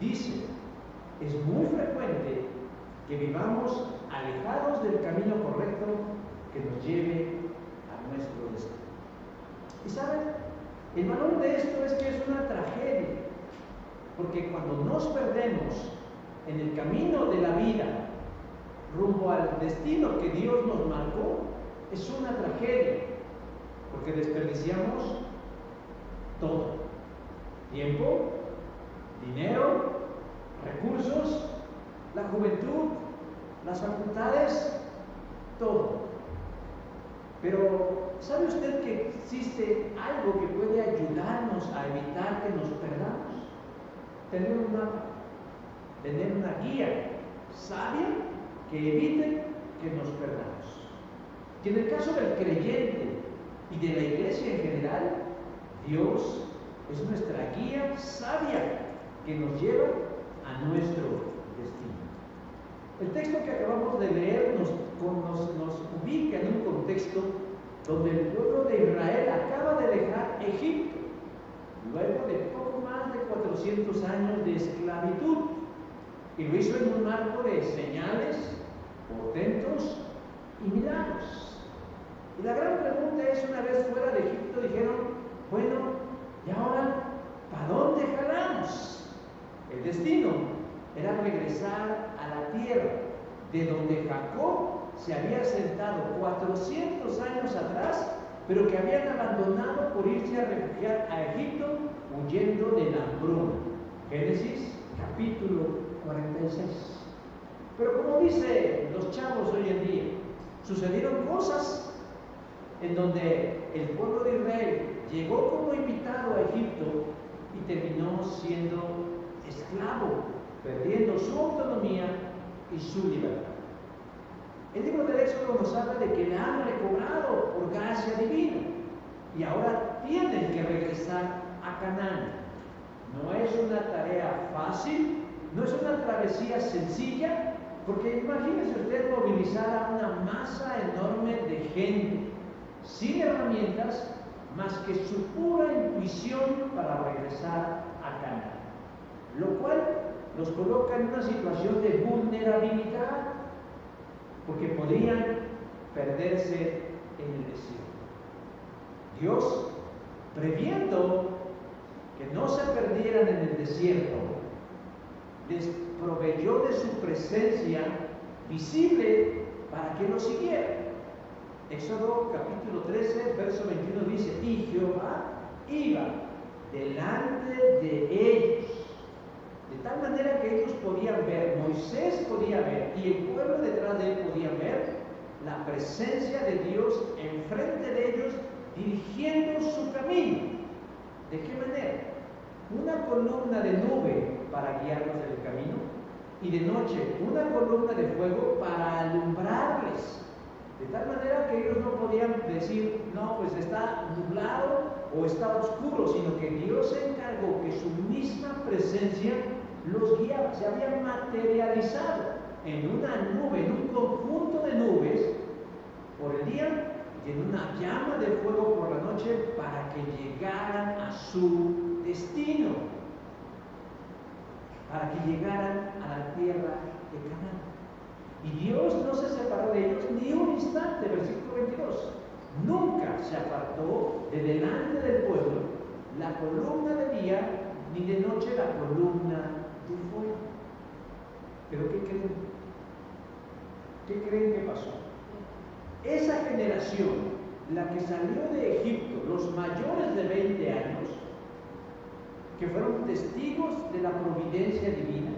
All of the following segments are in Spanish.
Dice, es muy frecuente que vivamos alejados del camino correcto que nos lleve a nuestro destino. Y saben, el valor de esto es que es una tragedia, porque cuando nos perdemos en el camino de la vida rumbo al destino que Dios nos marcó, es una tragedia, porque desperdiciamos todo: tiempo, dinero, recursos, la juventud, las facultades, todo. Pero ¿sabe usted que existe algo que puede ayudarnos a evitar que nos perdamos? Tener un mapa, tener una guía sabia que evite que nos perdamos. Y en el caso del creyente y de la iglesia en general, Dios es nuestra guía sabia que nos lleva a nuestro destino. El texto que acabamos de leer nos ubica en un contexto donde el pueblo de Israel acaba de dejar Egipto, luego de poco más de 400 años de esclavitud, y lo hizo en un marco de señales, portentos y milagros. Y la gran pregunta es, una vez fuera de Egipto, dijeron, bueno, ¿y ahora para dónde jalamos? El destino era regresar a la tierra de donde Jacob se había asentado 400 años atrás, pero que habían abandonado por irse a refugiar a Egipto huyendo de la hambruna. Génesis capítulo 46. Pero como dicen los chavos hoy en día, sucedieron cosas en donde el pueblo de Israel llegó como invitado a Egipto y terminó siendo esclavo, perdiendo su autonomía y su libertad. El libro del Éxodo nos habla de que la han recobrado por gracia divina y ahora tienen que regresar a Canaán. No es una tarea fácil, no es una travesía sencilla, porque imagínese usted movilizar a una masa enorme de gente sin herramientas más que su pura intuición para regresar a Canaán, lo cual los coloca en una situación de vulnerabilidad, porque podrían perderse en el desierto. Dios, previendo que no se perdieran en el desierto, les proveyó de su presencia visible para que lo siguieran. Éxodo capítulo 13, verso 21 dice, y Jehová iba delante de ellos, de tal manera que ellos podían ver, Moisés podía ver y el pueblo detrás de él podía ver la presencia de Dios enfrente de ellos, dirigiendo su camino. ¿De qué manera? Una columna de nube para guiarlos en el camino y de noche una columna de fuego para alumbrarles, de tal manera que ellos no podían decir, no, pues está nublado o está oscuro, sino que Dios se encargó que su misma presencia los guiaba. Se había materializado en una nube, en un conjunto de nubes por el día y en una llama de fuego por la noche para que llegaran a su destino, para que llegaran a la tierra de Canaán. Y Dios no se separó de ellos ni un instante, versículo 22. Nunca se apartó de delante del pueblo la columna de día, ni de noche la columna de fuego. ¿Pero qué creen? ¿Qué creen que pasó? Esa generación, la que salió de Egipto, los mayores de 20 años, que fueron testigos de la providencia divina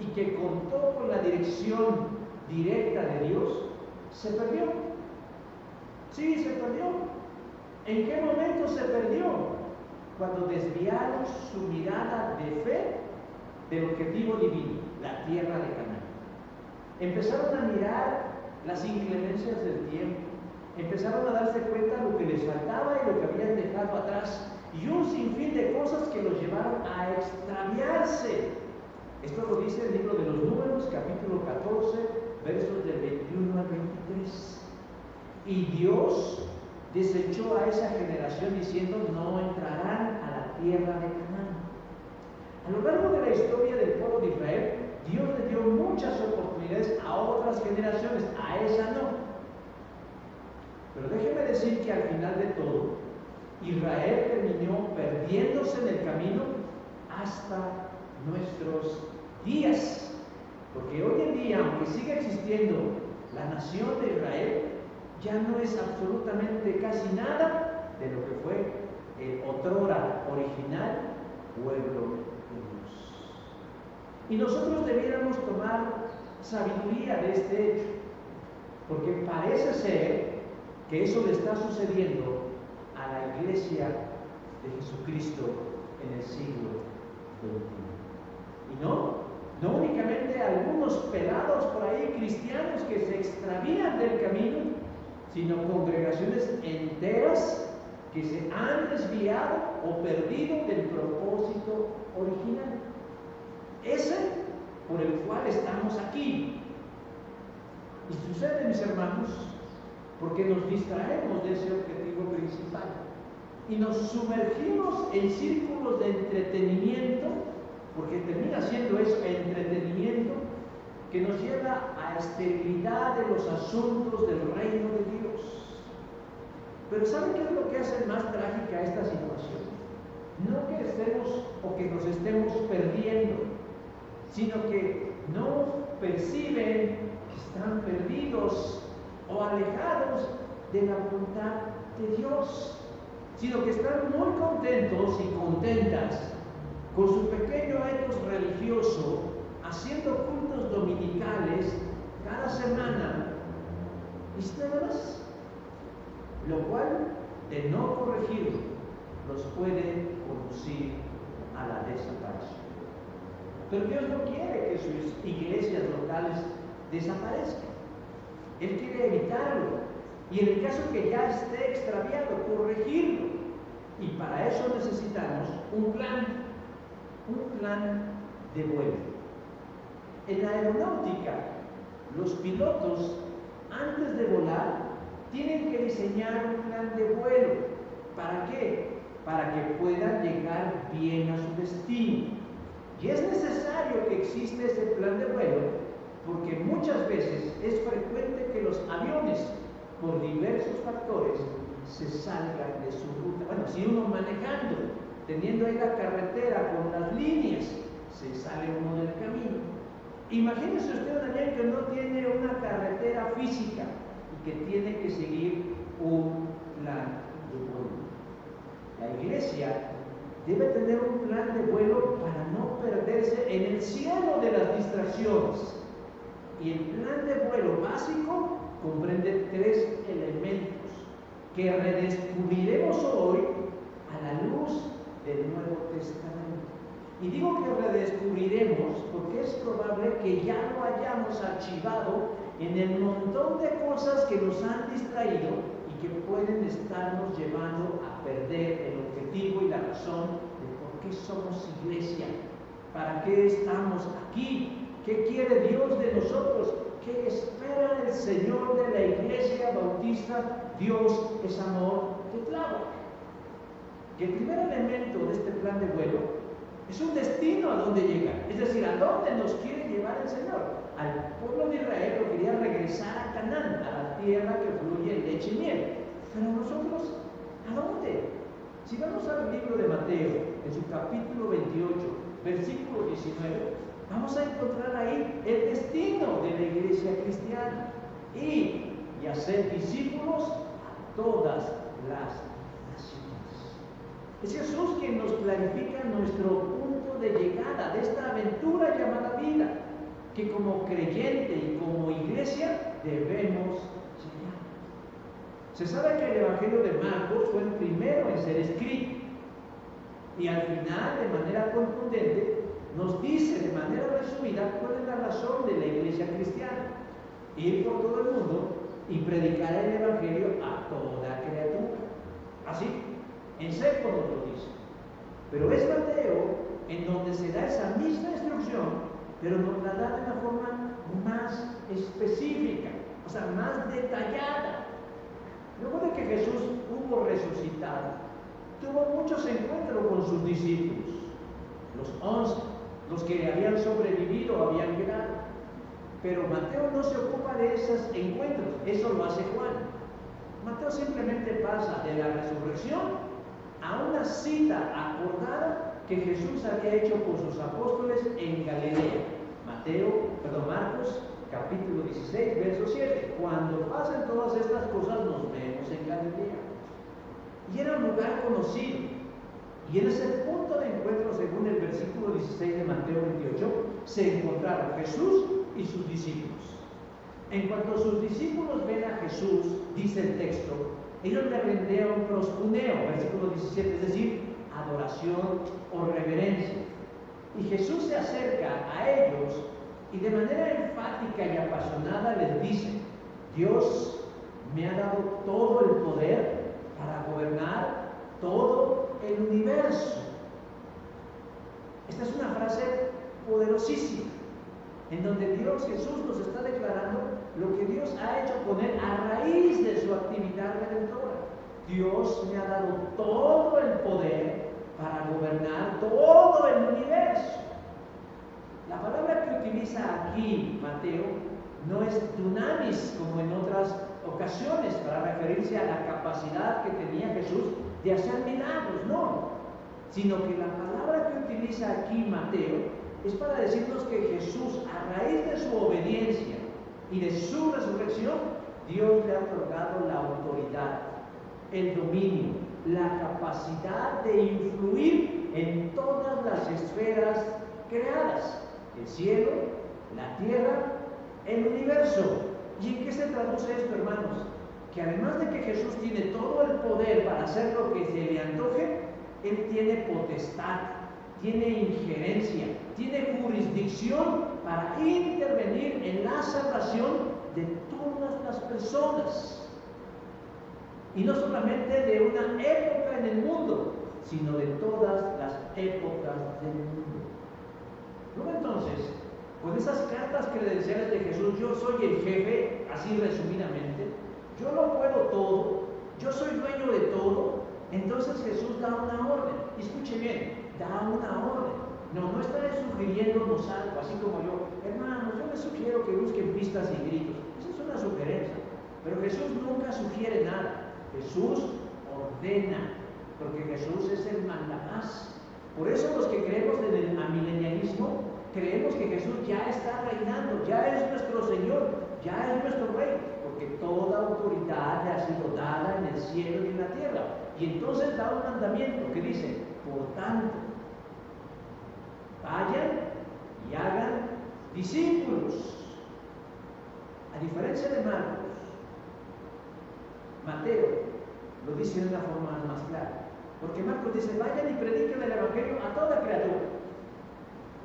y que contó con la dirección directa de Dios, se perdió. Sí, se perdió. ¿En qué momento se perdió? Cuando desviaron su mirada de fe del objetivo divino, la tierra de Canaán. Empezaron a mirar las inclemencias del tiempo, empezaron a darse cuenta de lo que les faltaba y lo que habían dejado atrás, y un sinfín de cosas que los llevaron a extraviarse. Esto lo dice el libro de los Números, capítulo 14, versos del 21 al 23. Y Dios desechó a esa generación diciendo, no entrarán a la tierra de Canaán. A lo largo de la historia del generaciones, a esa no. Pero déjeme decir que al final de todo, Israel terminó perdiéndose en el camino hasta nuestros días. Porque hoy en día, aunque siga existiendo la nación de Israel, ya no es absolutamente casi nada de lo que fue el otrora original pueblo de Dios. Y nosotros debiéramos tomar sabiduría de este hecho, porque parece ser que eso le está sucediendo a la iglesia de Jesucristo en el siglo XXI. Y no únicamente algunos pelados por ahí cristianos que se extravían del camino, sino congregaciones enteras que se han desviado o perdido del propósito original, ese por el cual estamos aquí. Y sucede, mis hermanos, porque nos distraemos de ese objetivo principal y nos sumergimos en círculos de entretenimiento, porque termina siendo eso, entretenimiento, que nos lleva a esterilidad de los asuntos del reino de Dios. Pero ¿saben qué es lo que hace más trágica esta situación? No que estemos o que nos estemos perdiendo, sino que no perciben que están perdidos o alejados de la voluntad de Dios, sino que están muy contentos y contentas con su pequeño etos religioso, haciendo cultos dominicales cada semana, y nada más, lo cual, de no corregirlo, los puede conducir a la desaparición. Pero Dios no quiere que sus iglesias locales desaparezcan. Él quiere evitarlo, y en el caso que ya esté extraviado, corregirlo. Y para eso necesitamos un plan de vuelo. En la aeronáutica, los pilotos, antes de volar, tienen que diseñar un plan de vuelo. ¿Para qué? Para que puedan llegar bien a su destino. Y es necesario que exista ese plan de vuelo, porque muchas veces es frecuente que los aviones, por diversos factores, se salgan de su ruta. Bueno, si uno manejando, teniendo ahí la carretera con las líneas, se sale uno del camino. Imagínese usted un avión que no tiene una carretera física y que tiene que seguir un plan de vuelo. La iglesia debe tener un plan de vuelo para no perderse en el cielo de las distracciones. Y el plan de vuelo básico comprende 3 elementos que redescubriremos hoy a la luz del Nuevo Testamento. Y digo que redescubriremos porque es probable que ya lo hayamos archivado en el montón de cosas que nos han distraído y que pueden estarnos llevando a perder el objetivo y la razón de por qué somos iglesia, para qué estamos aquí, qué quiere Dios de nosotros, qué espera el Señor de la Iglesia Bautista. Dios es amor de clavo. Que el primer elemento de este plan de vuelo es un destino a donde llegar, es decir, a dónde nos quiere llevar el Señor. Al pueblo de Israel lo quería regresar a Canaán, a la tierra que fluye en leche y miel. Pero nosotros, ¿a dónde? Si vamos al libro de Mateo, en su capítulo 28, versículo 19, vamos a encontrar ahí el destino de la iglesia cristiana: y hacer discípulos a todas las naciones. Es Jesús quien nos clarifica nuestro punto de llegada de esta aventura llamada vida, que como creyente y como iglesia debemos llegar. Se sabe que el Evangelio de Marcos fue el primero en ser escrito, y al final, de manera contundente, nos dice de manera resumida cuál es la razón de la iglesia cristiana: ir por todo el mundo y predicar el Evangelio a toda criatura. Así, en seco nos lo dice. Pero es Mateo en donde se da esa misma instrucción, pero nos la da de una forma más específica, o sea, más detallada. Luego de que Jesús hubo resucitado, tuvo muchos encuentros con sus discípulos, los 11, los que habían sobrevivido, habían quedado. Pero Mateo no se ocupa de esos encuentros, eso lo hace Juan. Mateo simplemente pasa de la resurrección a una cita acordada que Jesús había hecho con sus apóstoles en Galilea. Marcos capítulo 16, verso 7. Cuando pasen todas estas cosas nos vemos en Galilea. Y era un lugar conocido. Y en ese punto de encuentro, según el versículo 16 de Mateo 28, se encontraron Jesús y sus discípulos. En cuanto sus discípulos ven a Jesús, dice el texto, ellos le rinden un proscuneo, versículo 17, es decir, adoración o reverencia. Y Jesús se acerca a ellos y de manera enfática y apasionada les dice: Dios me ha dado todo el poder para gobernar todo el universo. Esta es una frase poderosísima, en donde Jesús nos está declarando lo que Dios ha hecho con él a raíz de su actividad redentora. Dios me ha dado todo el poder para gobernar todo el universo. La palabra que utiliza aquí Mateo no es dunamis como en otras ocasiones para referirse a la capacidad que tenía Jesús de hacer milagros, no, sino que la palabra que utiliza aquí Mateo es para decirnos que Jesús, a raíz de su obediencia y de su resurrección, Dios le ha otorgado la autoridad, el dominio, la capacidad de influir en todas las esferas creadas: el cielo, la tierra, el universo. ¿Y en qué se traduce esto, hermanos? Que además de que Jesús tiene todo el poder para hacer lo que se le antoje, Él tiene potestad, tiene injerencia, tiene jurisdicción para intervenir en la salvación de todas las personas. Y no solamente de una época en el mundo, sino de todas las épocas del mundo. Luego entonces, con esas cartas credenciales de Jesús, yo soy el jefe, así resumidamente, yo lo puedo todo, yo soy dueño de todo. Entonces Jesús da una orden. Y escuche bien, da una orden. No está sugiriéndonos algo, así como yo, hermanos, yo les sugiero que busquen pistas y gritos. Esa es una sugerencia. Pero Jesús nunca sugiere nada. Jesús ordena, porque Jesús es el mandamás. Por eso los que creemos en el amilenialismo, creemos que Jesús ya está reinando, ya es nuestro Señor, ya es nuestro Rey, porque toda autoridad le ha sido dada en el cielo y en la tierra. Y entonces da un mandamiento que dice: por tanto, vayan y hagan discípulos. A diferencia de Marcos, Mateo lo dice de una forma más clara, porque Marcos dice: vayan y prediquen el evangelio a toda criatura.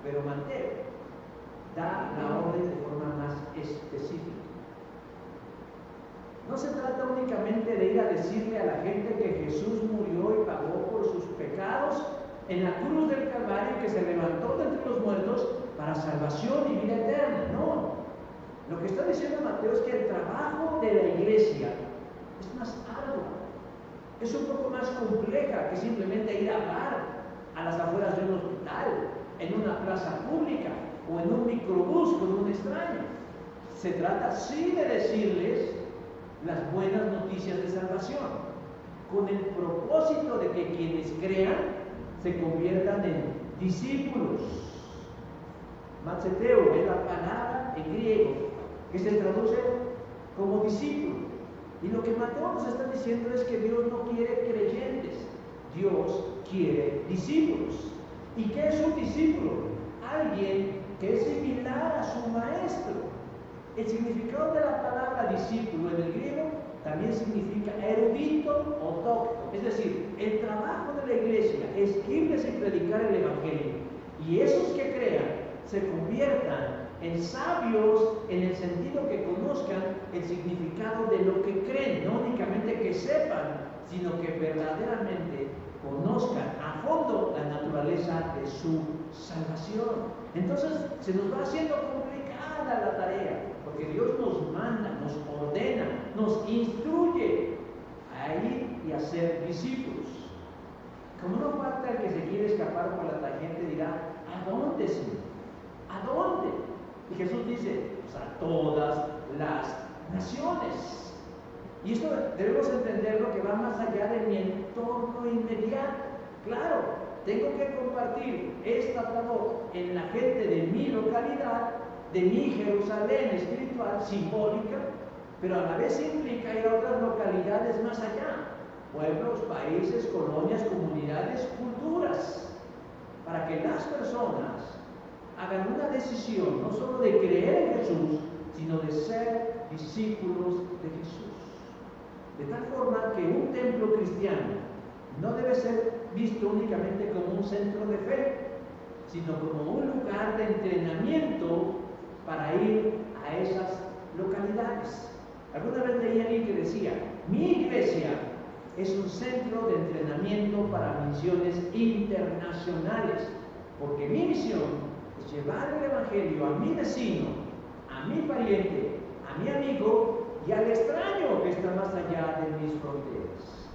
Pero Mateo da la orden de forma más específica. No se trata únicamente de ir a decirle a la gente que Jesús murió y pagó por sus pecados en la cruz del Calvario, que se levantó de entre los muertos para salvación y vida eterna. No. Lo que está diciendo Mateo es que el trabajo de la iglesia es más arduo, es un poco más compleja que simplemente ir a hablar a las afueras de un hospital, en una plaza pública o en un microbús con un extraño. Se trata sí de decirles las buenas noticias de salvación, con el propósito de que quienes crean se conviertan en discípulos. Matzeteo es la palabra en griego que se traduce como discípulo. Y lo que Mateo nos está diciendo es que Dios no quiere creyentes, Dios quiere discípulos. ¿Y qué es un discípulo? Alguien que es similar a su maestro. El significado de la palabra discípulo en el griego también significa erudito o docto. Es decir, el trabajo de la iglesia es irles y predicar el evangelio. Y esos que crean se conviertan en sabios en el sentido que conozcan el significado de lo que creen, no únicamente que sepan, sino que verdaderamente conozcan a fondo la naturaleza de su salvación. Entonces se nos va haciendo complicada la tarea, porque Dios nos manda, nos ordena, nos instruye a ir y a ser discípulos. Como no falta el que se quiere escapar por la tangente, dirá: ¿a dónde, Señor? ¿A dónde? Y Jesús dice: pues a naciones. Y esto debemos entenderlo, que va más allá de mi entorno inmediato. Claro, tengo que compartir esta labor en la gente de mi localidad, de mi Jerusalén espiritual, simbólica, pero a la vez implica ir a otras localidades más allá, pueblos, países, colonias, comunidades, culturas, para que las personas hagan una decisión no solo de creer en Jesús, sino de ser discípulos de Jesús. De tal forma que un templo cristiano no debe ser visto únicamente como un centro de fe, sino como un lugar de entrenamiento para ir a esas localidades. Alguna vez leí a alguien que decía: mi iglesia es un centro de entrenamiento para misiones internacionales, porque mi misión es llevar el evangelio a mi vecino, a mi pariente, a mi amigo y al extraño que está más allá de mis fronteras.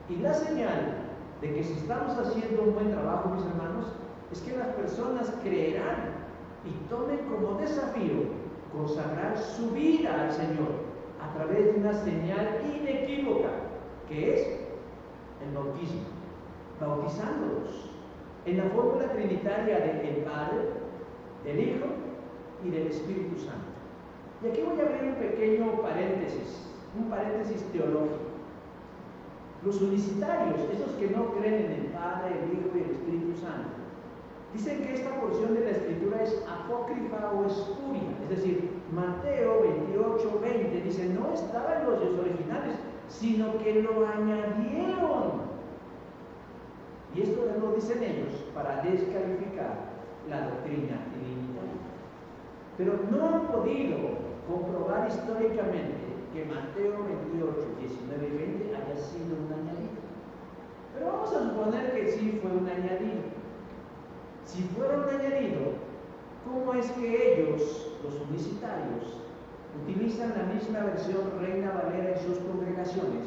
Y la señal de que si estamos haciendo un buen trabajo, mis hermanos, es que las personas creerán y tomen como desafío consagrar su vida al Señor a través de una señal inequívoca, que es el bautismo, bautizándolos en la fórmula trinitaria del Padre, del Hijo y del Espíritu Santo. Y aquí voy a abrir un pequeño paréntesis teológico. Los unicitarios, esos que no creen en el Padre, el Hijo y el Espíritu Santo, dicen que esta porción de la Escritura es apócrifa o espuria, es decir, Mateo 28:20 dice: no estaba en los originales, sino que lo añadieron. Y esto lo dicen ellos para descalificar la doctrina trinitaria. Pero no han podido comprobar históricamente que Mateo 28, 19 y 20 haya sido un añadido. Pero vamos a suponer que sí fue un añadido. Si fuera un añadido, ¿cómo es que ellos, los unicitarios, utilizan la misma versión Reina Valera en sus congregaciones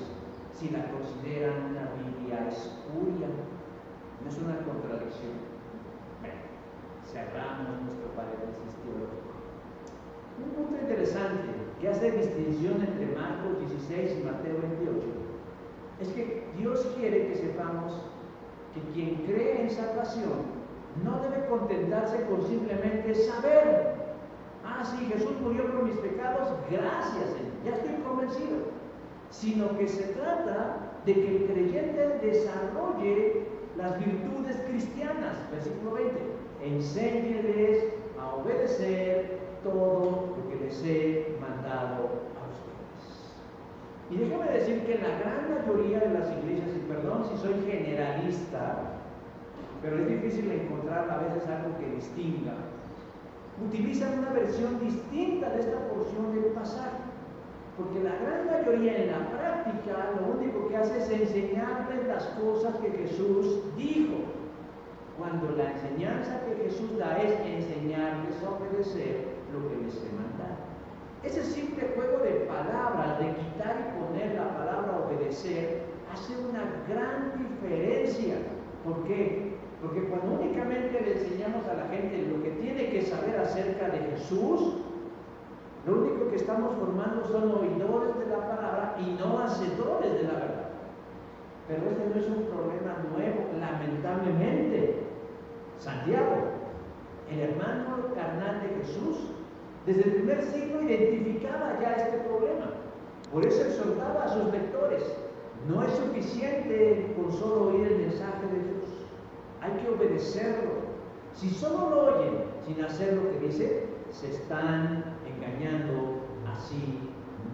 si la consideran una Biblia espuria? ¿No es una contradicción? Bueno, cerramos nuestro paréntesis teológico. Un punto interesante que hace distinción entre Marcos 16 y Mateo 28 es que Dios quiere que sepamos que quien cree en salvación no debe contentarse con simplemente saber: ah, sí, Jesús murió por mis pecados, gracias Señor, ya estoy convencido. Sino que se trata de que el creyente desarrolle las virtudes cristianas. Versículo 20: enséñeles a obedecer todo lo que les he mandado a ustedes. Y déjame decir que la gran mayoría de las iglesias, y perdón si soy generalista, pero es difícil encontrar a veces algo que distinga, utilizan una versión distinta de esta porción del pasaje, porque la gran mayoría en la práctica lo único que hace es enseñarles las cosas que Jesús dijo, cuando la enseñanza que Jesús da es enseñarles a obedecer lo que les he mandado. Ese simple juego de palabras, de quitar y poner la palabra obedecer, hace una gran diferencia. ¿Por qué? Porque cuando únicamente le enseñamos a la gente lo que tiene que saber acerca de Jesús, lo único que estamos formando son oidores de la palabra y no hacedores de la verdad. Pero este no es un problema nuevo, lamentablemente. Santiago, el hermano carnal de Jesús, desde el primer siglo identificaba ya este problema. Por eso exhortaba a sus lectores: no es suficiente con solo oír el mensaje de Dios, hay que obedecerlo. Si solo lo oyen sin hacer lo que dice, se están engañando a sí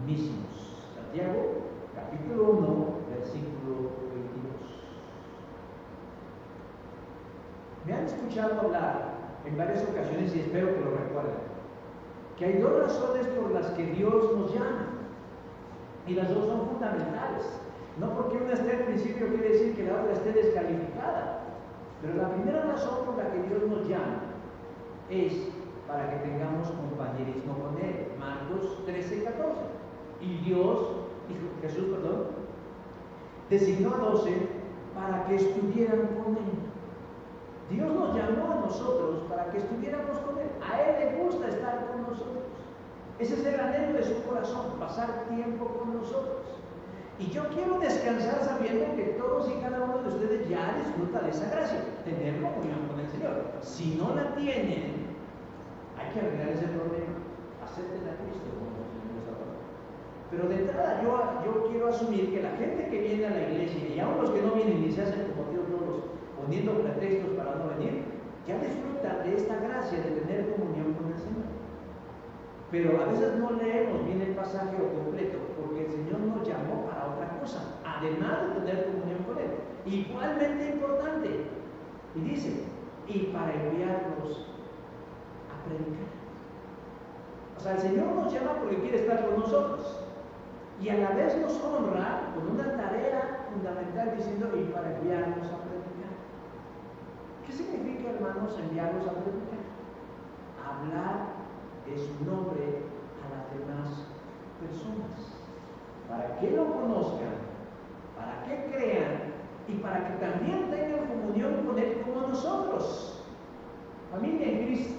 mismos. Santiago, capítulo 1, versículo 22. Me han escuchado hablar en varias ocasiones, y espero que lo recuerden, que hay dos razones por las que Dios nos llama, y las dos son fundamentales. No porque una esté al principio quiere decir que la otra esté descalificada, pero la primera razón por la que Dios nos llama es para que tengamos compañerismo con Él. Marcos 13:14. Y Jesús, designó a 12 para que estuvieran con Él. Dios nos llamó a nosotros para que estuviéramos con Él. A Él le gusta estar con nosotros. Ese es el anhelo de su corazón, pasar tiempo con nosotros. Y yo quiero descansar sabiendo que todos y cada uno de ustedes ya disfruta de esa gracia, tener comunión con el Señor. Si no la tienen, hay que arreglar ese problema. Acepten a Cristo como Señor y Salvador. Pero de entrada yo quiero asumir que la gente que viene a la iglesia, y aún los que no vienen y se hacen como Dios todos, poniendo pretextos para no venir, ya disfrutan de esta gracia de tener comunión con el Señor. Pero a veces no leemos bien el pasaje o completo, porque el Señor nos llamó para otra cosa, además de tener comunión con Él. Igualmente importante. Y dice, y para enviarlos a predicar. O sea, el Señor nos llama porque quiere estar con nosotros. Y a la vez nos honra con una tarea fundamental diciendo, y para enviarlos a predicar. ¿Qué significa, hermanos, enviarlos a predicar? Hablar de su nombre a las demás personas, para que lo conozcan, para que crean y para que también tengan comunión con Él como nosotros. Familia en Cristo,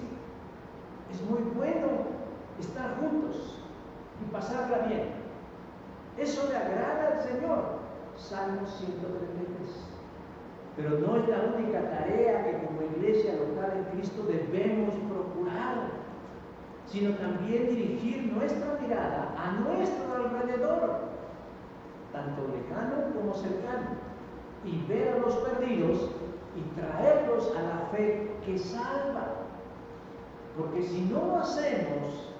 es muy bueno estar juntos y pasarla bien. Eso le agrada al Señor. Salmo 133. Pero no es la única tarea que como iglesia local en Cristo debemos procurar, sino también dirigir nuestra mirada a nuestro alrededor, tanto lejano como cercano, y ver a los perdidos y traerlos a la fe que salva. Porque si no lo hacemos,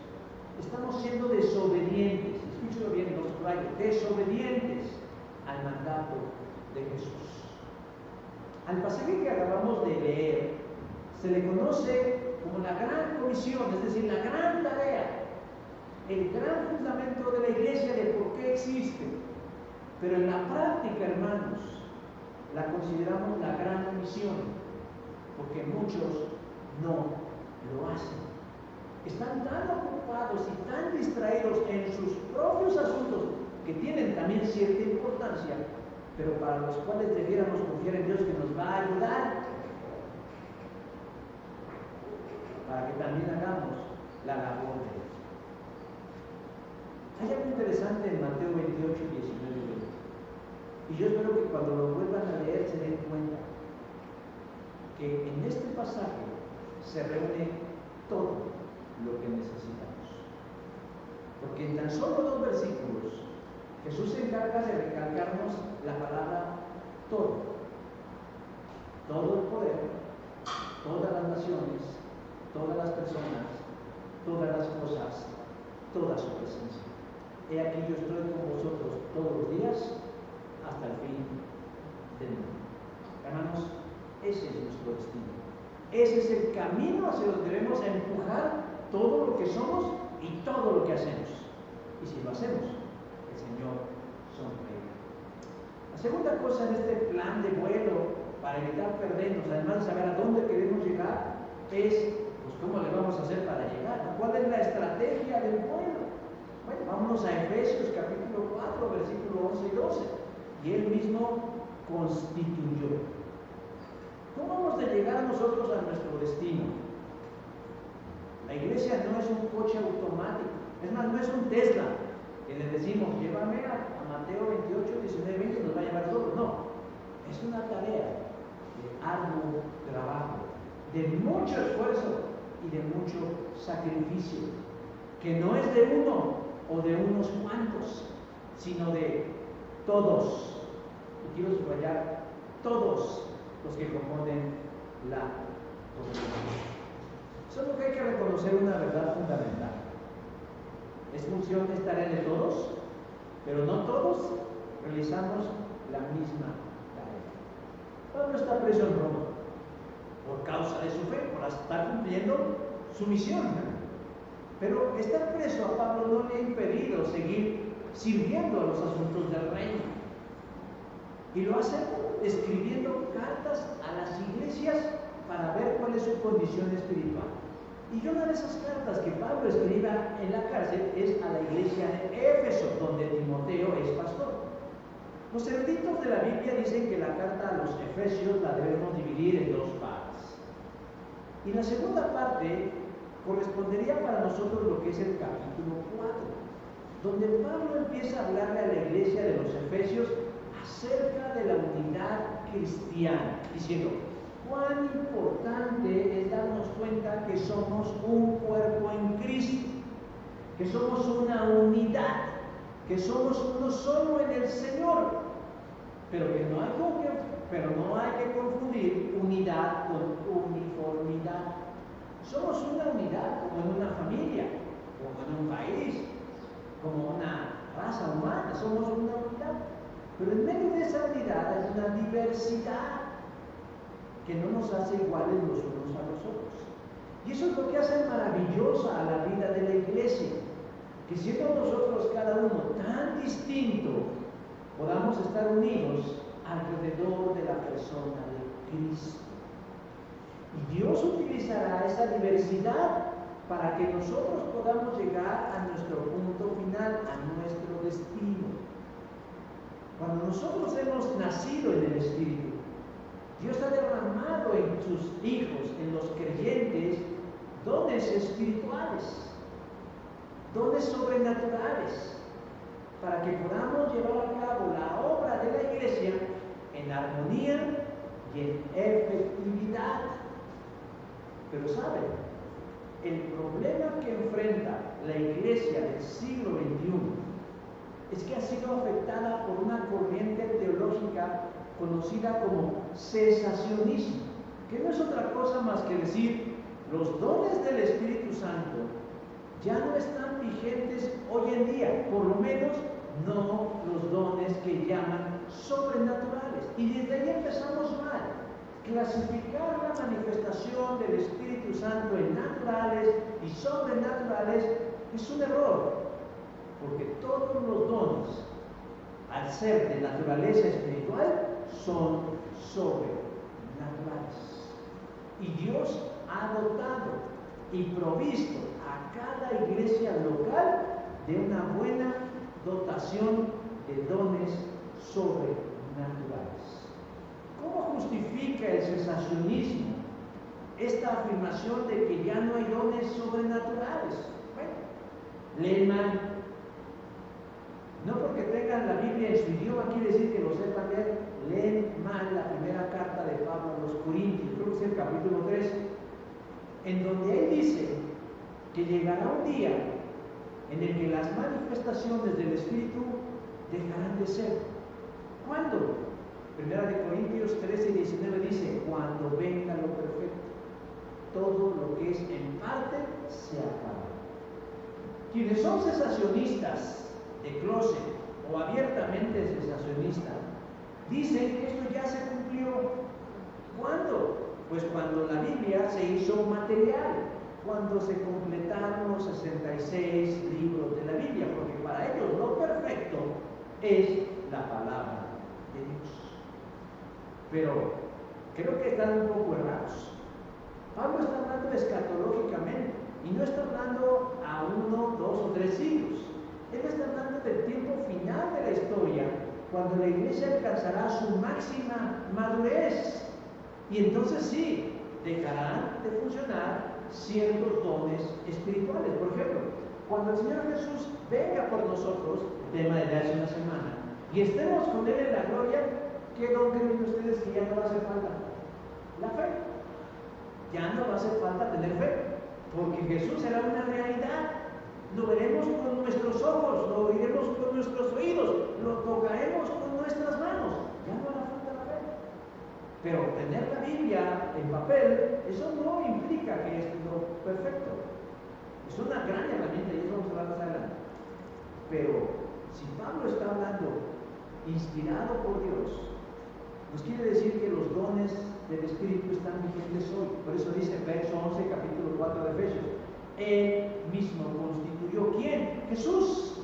estamos siendo desobedientes, escúchelo bien, los rayos, desobedientes al mandato de Jesús. Al pasaje que acabamos de leer, se le conoce como la gran comisión, es decir, la gran tarea, el gran fundamento de la iglesia de por qué existe. Pero en la práctica, hermanos, la consideramos la gran misión, porque muchos no lo hacen. Están tan ocupados y tan distraídos en sus propios asuntos, que tienen también cierta importancia, pero para los cuales debiéramos confiar en Dios que nos va a ayudar, para que también hagamos la labor de Dios. Hay algo interesante en Mateo 28, 19 y 20. Y yo espero que cuando lo vuelvan a leer se den cuenta que en este pasaje se reúne todo lo que necesitamos. Porque en tan solo 2 versículos Jesús se encarga de recalcarnos la palabra todo. Todo el poder, todas las naciones, todas las personas, todas las cosas, toda su presencia. He aquí yo estoy con vosotros todos los días hasta el fin del mundo. Hermanos, ese es nuestro destino. Ese es el camino hacia donde debemos empujar todo lo que somos y todo lo que hacemos. Y si lo hacemos, el Señor sonreirá. La segunda cosa en este plan de vuelo para evitar perdernos, además de saber a dónde queremos llegar, es pues cómo le vamos a hacer para llegar. ¿Cuál es la estrategia del vuelo? Bueno, vámonos a Efesios capítulo 4, versículo 11 y 12. Y Él mismo constituyó. ¿Cómo vamos de llegar nosotros a nuestro destino? La iglesia no es un coche automático, es más, no es un Tesla, que le decimos, llévame a Mateo 28, 19, 20, nos va a llevar solo. No, es una tarea de arduo trabajo, de mucho esfuerzo y de mucho sacrificio, que no es de uno o de unos cuantos, sino de todos. Y quiero subrayar, todos los que componen la comunidad. Solo que hay que reconocer una verdad fundamental. Es función, es tarea de todos, pero no todos realizamos la misma tarea. Pablo está preso en Roma por causa de su fe, por estar cumpliendo su misión. Pero estar preso a Pablo no le ha impedido seguir sirviendo a los asuntos del reino. Y lo hace escribiendo cartas a las iglesias para ver cuál es su condición espiritual. Y una de esas cartas que Pablo escriba en la cárcel es a la iglesia de Éfeso, donde Timoteo es pastor. Los eruditos de la Biblia dicen que la carta a los Efesios la debemos dividir en 2 partes. Y la segunda parte correspondería para nosotros lo que es el capítulo 4, donde Pablo empieza a hablarle a la iglesia de los Efesios acerca de la unidad cristiana, diciendo cuán importante es darnos cuenta que somos un cuerpo en Cristo, que somos una unidad, que somos uno solo en el Señor, pero no hay que confundir unidad con uniformidad. Somos una unidad, como en una familia, como en un país, como una raza humana, somos una unidad. Pero en medio de esa unidad hay una diversidad que no nos hace iguales los unos a los otros. Y eso es lo que hace maravillosa a la vida de la iglesia, que siendo nosotros cada uno tan distinto, podamos estar unidos alrededor de la persona de Cristo. Y Dios utilizará esa diversidad para que nosotros podamos llegar a nuestro punto final, a nuestro destino. Cuando nosotros hemos nacido en el Espíritu, Dios ha derramado en sus hijos, en los creyentes, dones espirituales, dones sobrenaturales, para que podamos llevar a cabo la obra de la iglesia en armonía y en efectividad. Pero ¿saben? El problema que enfrenta la iglesia del siglo XXI es que ha sido afectada por una corriente teológica conocida como cesacionismo, que no es otra cosa más que decir, los dones del Espíritu Santo ya no están vigentes hoy en día, por lo menos no los dones que llaman sobrenaturales. Y desde ahí empezamos mal. Clasificar la manifestación del Espíritu Santo en naturales y sobrenaturales es un error, porque todos los dones, al ser de naturaleza espiritual, son sobrenaturales. Y Dios ha dotado y provisto a cada iglesia local de una buena dotación de dones sobrenaturales. ¿Cómo justifica el cesacionismo esta afirmación de que ya no hay dones sobrenaturales? Bueno, leen mal. No porque tengan la Biblia en su idioma quiere decir que lo sepan leer. Leen mal la primera carta de Pablo a los Corintios, creo que es el capítulo 3, en donde él dice que llegará un día en el que las manifestaciones del Espíritu dejarán de ser. ¿Cuándo? Primera de Corintios 13 y 19 dice, cuando venga lo perfecto, todo lo que es en parte se acaba. Quienes son cesacionistas de closet o abiertamente cesacionistas, dicen que esto ya se cumplió. ¿Cuándo? Pues cuando la Biblia se hizo material, cuando se completaron los 66 libros de la Biblia, porque para ellos lo perfecto es la palabra de Dios. Pero creo que están un poco errados. Pablo está hablando escatológicamente y no está hablando a 1, 2 o 3 siglos. Él está hablando del tiempo final de la historia, cuando la iglesia alcanzará su máxima madurez. Y entonces sí, dejarán de funcionar ciertos dones espirituales. Por ejemplo, cuando el Señor Jesús venga por nosotros, tema de hace una semana, y estemos con Él en la gloria, ¿qué don creen ustedes que ya no va a hacer falta? La fe. Ya no va a hacer falta tener fe, porque Jesús será una realidad. Lo veremos con nuestros ojos, lo oiremos con nuestros oídos, lo tocaremos con nuestras manos. Ya no hará falta la fe. Pero tener la Biblia en papel, eso no implica que es lo perfecto. Es una gran herramienta y eso vamos a hablar más adelante. Pero si Pablo está hablando inspirado por Dios, nos quiere decir que los dones del Espíritu están vigentes hoy. Por eso dice verso 11, capítulo 4 de Efesios, Él mismo constituyó, ¿quién? Jesús.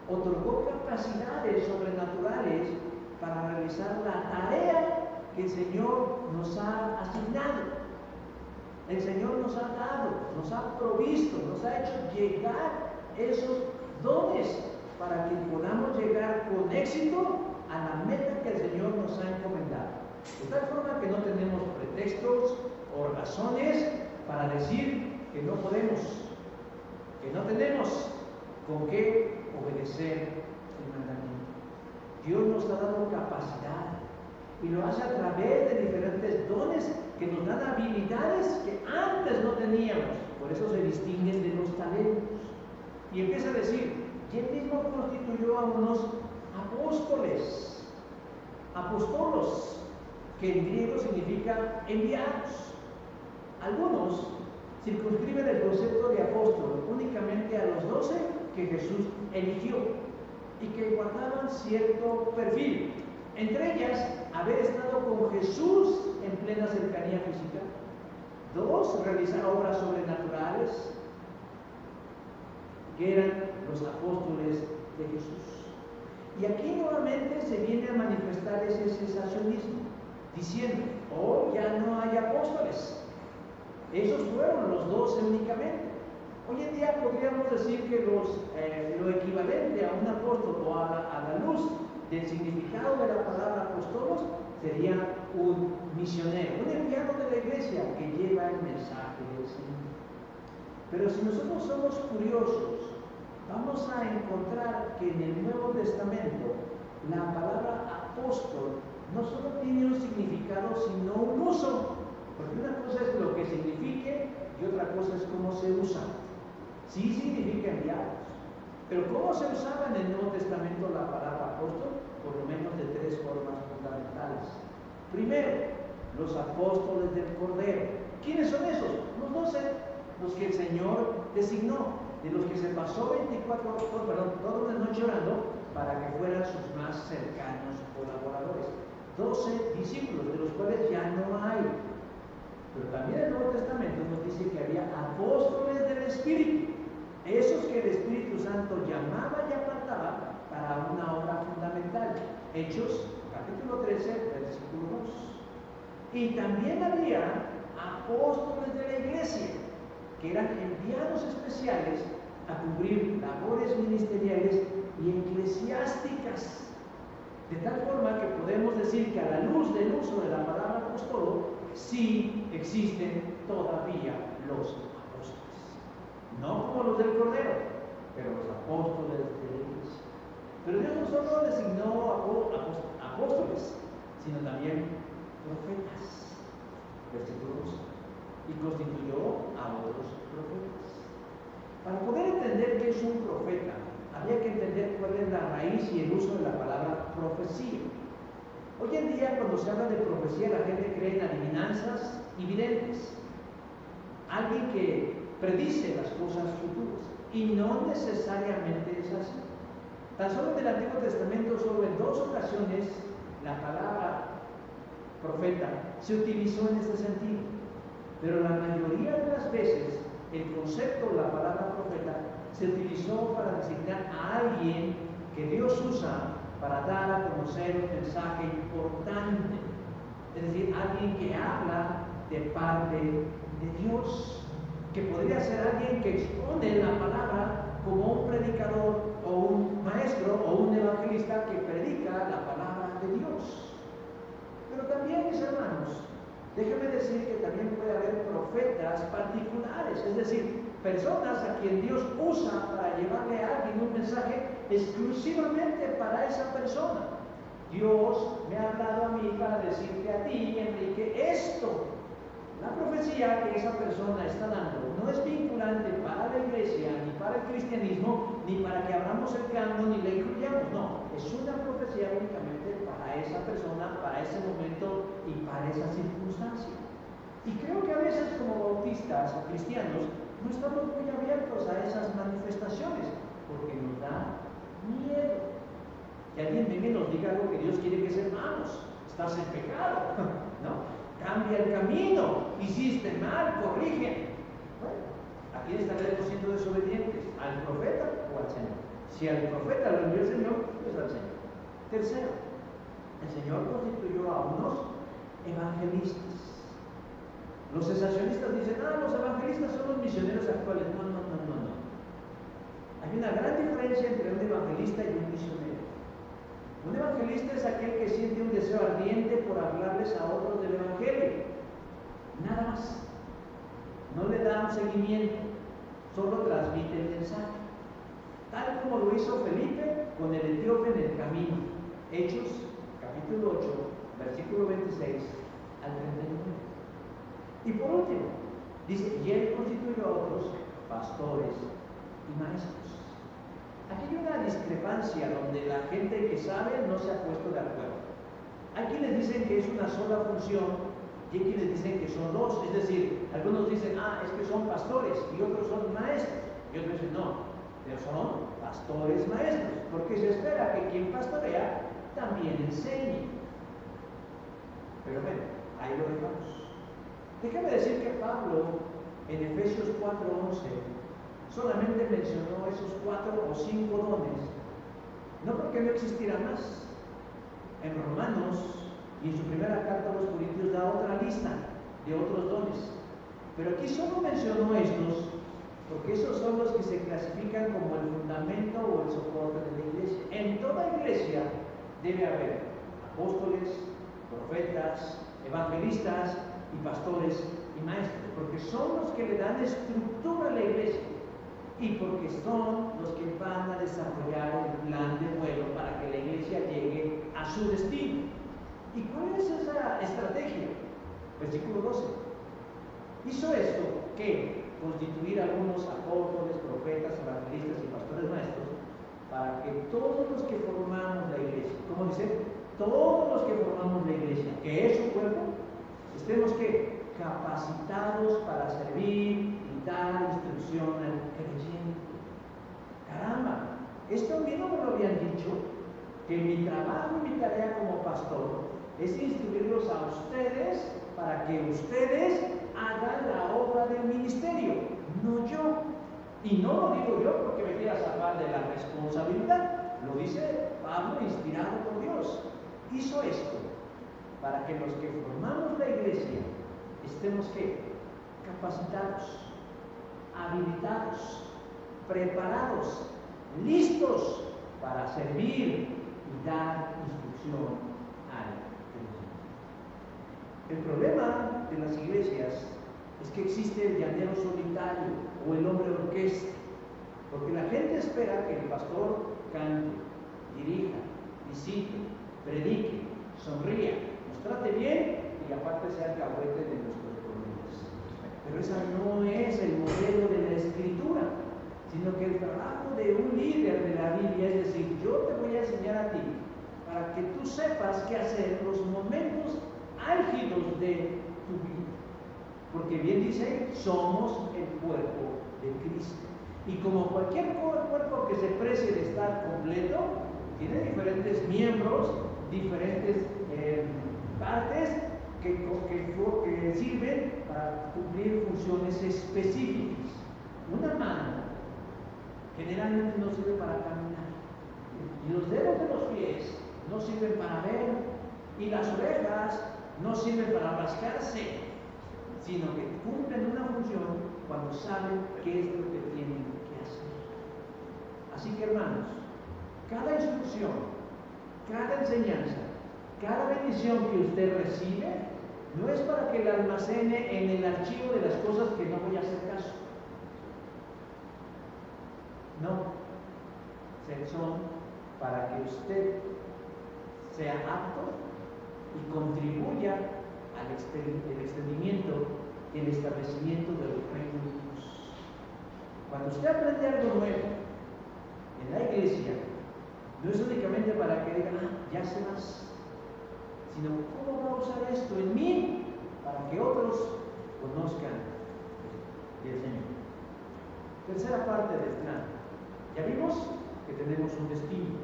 Otorgó capacidades sobrenaturales para realizar la tarea que el Señor nos ha asignado. El Señor nos ha dado, nos ha provisto, nos ha hecho llegar esos dones para que podamos llegar con éxito a la meta que el Señor nos ha encomendado. De tal forma que no tenemos pretextos o razones para decir que no podemos, que no tenemos con qué obedecer el mandamiento. Dios nos ha dado capacidad y lo hace a través de diferentes dones que nos dan habilidades que antes no teníamos. Por eso se distinguen de los talentos. Y empieza a decir, y él mismo constituyó a unos apóstoles, apostolos, que en griego significa enviados. Algunos circunscriben el concepto de apóstol únicamente a los 12 que Jesús eligió y que guardaban cierto perfil. Entre ellas, haber estado con Jesús en plena cercanía física. 2, realizar obras sobrenaturales, que eran los apóstoles de Jesús. Y aquí nuevamente se viene a manifestar ese cesacionismo, diciendo, oh, ya no hay apóstoles. Esos fueron los 12 únicamente. Hoy en día podríamos decir que lo equivalente a un apóstol o a la luz del significado de la palabra apóstolos sería un misionero, un enviado de la iglesia que lleva el mensaje del Señor. Pero si nosotros somos curiosos, vamos a encontrar que en el Nuevo Testamento la palabra apóstol no solo tiene un significado, sino un uso. Porque una cosa es lo que signifique y otra cosa es cómo se usa. Sí significa enviados, pero ¿cómo se usaba en el Nuevo Testamento la palabra apóstol? Por lo menos de 3 formas fundamentales. Primero, los apóstoles del Cordero. ¿Quiénes son esos? Los 12, los que el Señor designó, de los que se pasó toda una noche orando para que fueran sus más cercanos colaboradores. 12 discípulos, de los cuales ya no hay. Pero también el Nuevo Testamento nos dice que había apóstoles del Espíritu, esos que el Espíritu Santo llamaba y apartaba para una obra fundamental. Hechos, capítulo 13, versículo 2. Y también había apóstoles de la iglesia, que eran enviados especiales a cubrir labores ministeriales y eclesiásticas. De tal forma que podemos decir que a la luz del uso de la palabra apóstolo, sí existen todavía los apóstoles. No como los del Cordero, pero los apóstoles de la iglesia. Pero Dios no solo designó apóstoles, sino también profetas. Versículo 11. Y constituyó a otros profetas. Para poder entender qué es un profeta, había que entender cuál es la raíz y el uso de la palabra profecía. Hoy en día, cuando se habla de profecía, la gente cree en adivinanzas y videntes. Alguien que predice las cosas futuras. Y no necesariamente es así. Tan solo en el Antiguo Testamento, solo en 2 ocasiones, la palabra profeta se utilizó en este sentido. Pero la mayoría de las veces, el concepto de la palabra profeta se utilizó para designar a alguien que Dios usa para dar a conocer un mensaje importante. Es decir, alguien que habla de parte de Dios, que podría ser alguien que expone la palabra como un predicador o un maestro o un evangelista que predica la palabra de Dios. Pero también, mis hermanos, déjeme decir que también puede haber profetas particulares, es decir, personas a quien Dios usa para llevarle a alguien un mensaje exclusivamente para esa persona. Dios me ha hablado a mí para decirte a ti, Enrique, esto. La profecía que esa persona está dando no es vinculante para la iglesia, ni para el cristianismo, ni para que abramos el canon ni la incluyamos. No, es una profecía únicamente para esa persona, para ese momento y para esa circunstancia. Y creo que a veces como bautistas o cristianos no estamos muy abiertos a esas manifestaciones porque nos da miedo. Que alguien venga y nos diga algo que Dios quiere que sepamos. Estás en pecado, ¿no? Cambia el camino, hiciste mal, corrige. Bueno, ¿a quién estaremos siendo desobedientes? ¿Al profeta o al Señor? Si al profeta lo envió el Señor, pues al Señor. Tercero, el Señor constituyó a unos evangelistas. Los cesacionistas dicen, los evangelistas son los misioneros actuales. No. Hay una gran diferencia entre un evangelista y un misionero. Un evangelista es aquel que siente un deseo ardiente por hablarles a otros del Evangelio. Nada más. no le da un seguimiento, solo transmite el mensaje. Tal como lo hizo Felipe con el etíope en el camino. Hechos, capítulo 8, versículo 26 al 39. Y por último, dice, y él constituyó a otros pastores y maestros. Aquí hay una discrepancia donde la gente que sabe no se ha puesto de acuerdo. Hay quienes dicen que es una sola función y hay quienes dicen que son dos. Es decir, algunos dicen, es que son pastores y otros son maestros. Y otros dicen, no, pero son pastores maestros, porque se espera que quien pastorea también enseñe. Pero bueno, ahí lo dejamos. Déjame decir que Pablo en Efesios 4:11 solamente mencionó esos 4 o 5 dones, no porque no existieran más. En Romanos y en su primera carta a los Corintios da otra lista de otros dones, pero aquí solo mencionó estos porque esos son los que se clasifican como el fundamento o el soporte de la iglesia. En toda iglesia debe haber apóstoles, profetas, evangelistas y pastores y maestros, porque son los que le dan estructura a la iglesia y porque son los que van a desarrollar el plan de vuelo para que la iglesia llegue a su destino. ¿Y cuál es esa estrategia? Versículo 12. Hizo esto, que constituir algunos apóstoles, profetas, evangelistas y pastores maestros, para que todos los que formamos la iglesia, ¿cómo dice? Todos los que formamos la iglesia, que es su cuerpo, estemos ¿qué? Capacitados para servir y dar instrucción al creyente. Caramba, esto a mí no me lo habían dicho, que mi trabajo y mi tarea como pastor es instruirlos a ustedes para que ustedes hagan la obra del ministerio, no yo. Y no lo digo yo porque me quiera zafar de la responsabilidad, lo dice Pablo, inspirado por Dios. Hizo esto para que los que formamos la iglesia estemos ¿qué? Capacitados, habilitados, preparados, listos para servir y dar instrucción al creyente. El problema de las iglesias es que existe el llanero solitario o el hombre orquesta, porque la gente espera que el pastor cante, dirija, visite, predique, sonría, nos trate bien y aparte sea el cahuete de nuestros problemas. Pero esa no es el modelo de la Escritura, sino que el trabajo de un líder de la Biblia es decir, yo te voy a enseñar a ti para que tú sepas qué hacer en los momentos álgidos de tu vida. Porque bien dice, somos el cuerpo de Cristo. Y como cualquier cuerpo que se precie de estar completo, tiene diferentes miembros, diferentes partes que sirven para cumplir funciones específicas. Una mano generalmente no sirve para caminar, y los dedos de los pies no sirven para ver, y las orejas no sirven para rascarse, sino que cumplen una función cuando saben qué es lo que tienen que hacer. Así que hermanos, cada instrucción, cada enseñanza, cada bendición que usted recibe, no es para que la almacene en el archivo de las cosas que no voy a hacer caso. No, son para que usted sea apto y contribuya al extendimiento y el establecimiento del reino de Dios. Cuando usted aprende algo nuevo en la iglesia, no es únicamente para que digan, ya sé más, sino cómo va a usar esto en mí para que otros conozcan del Señor. Tercera parte del plan. Ya vimos que tenemos un destino.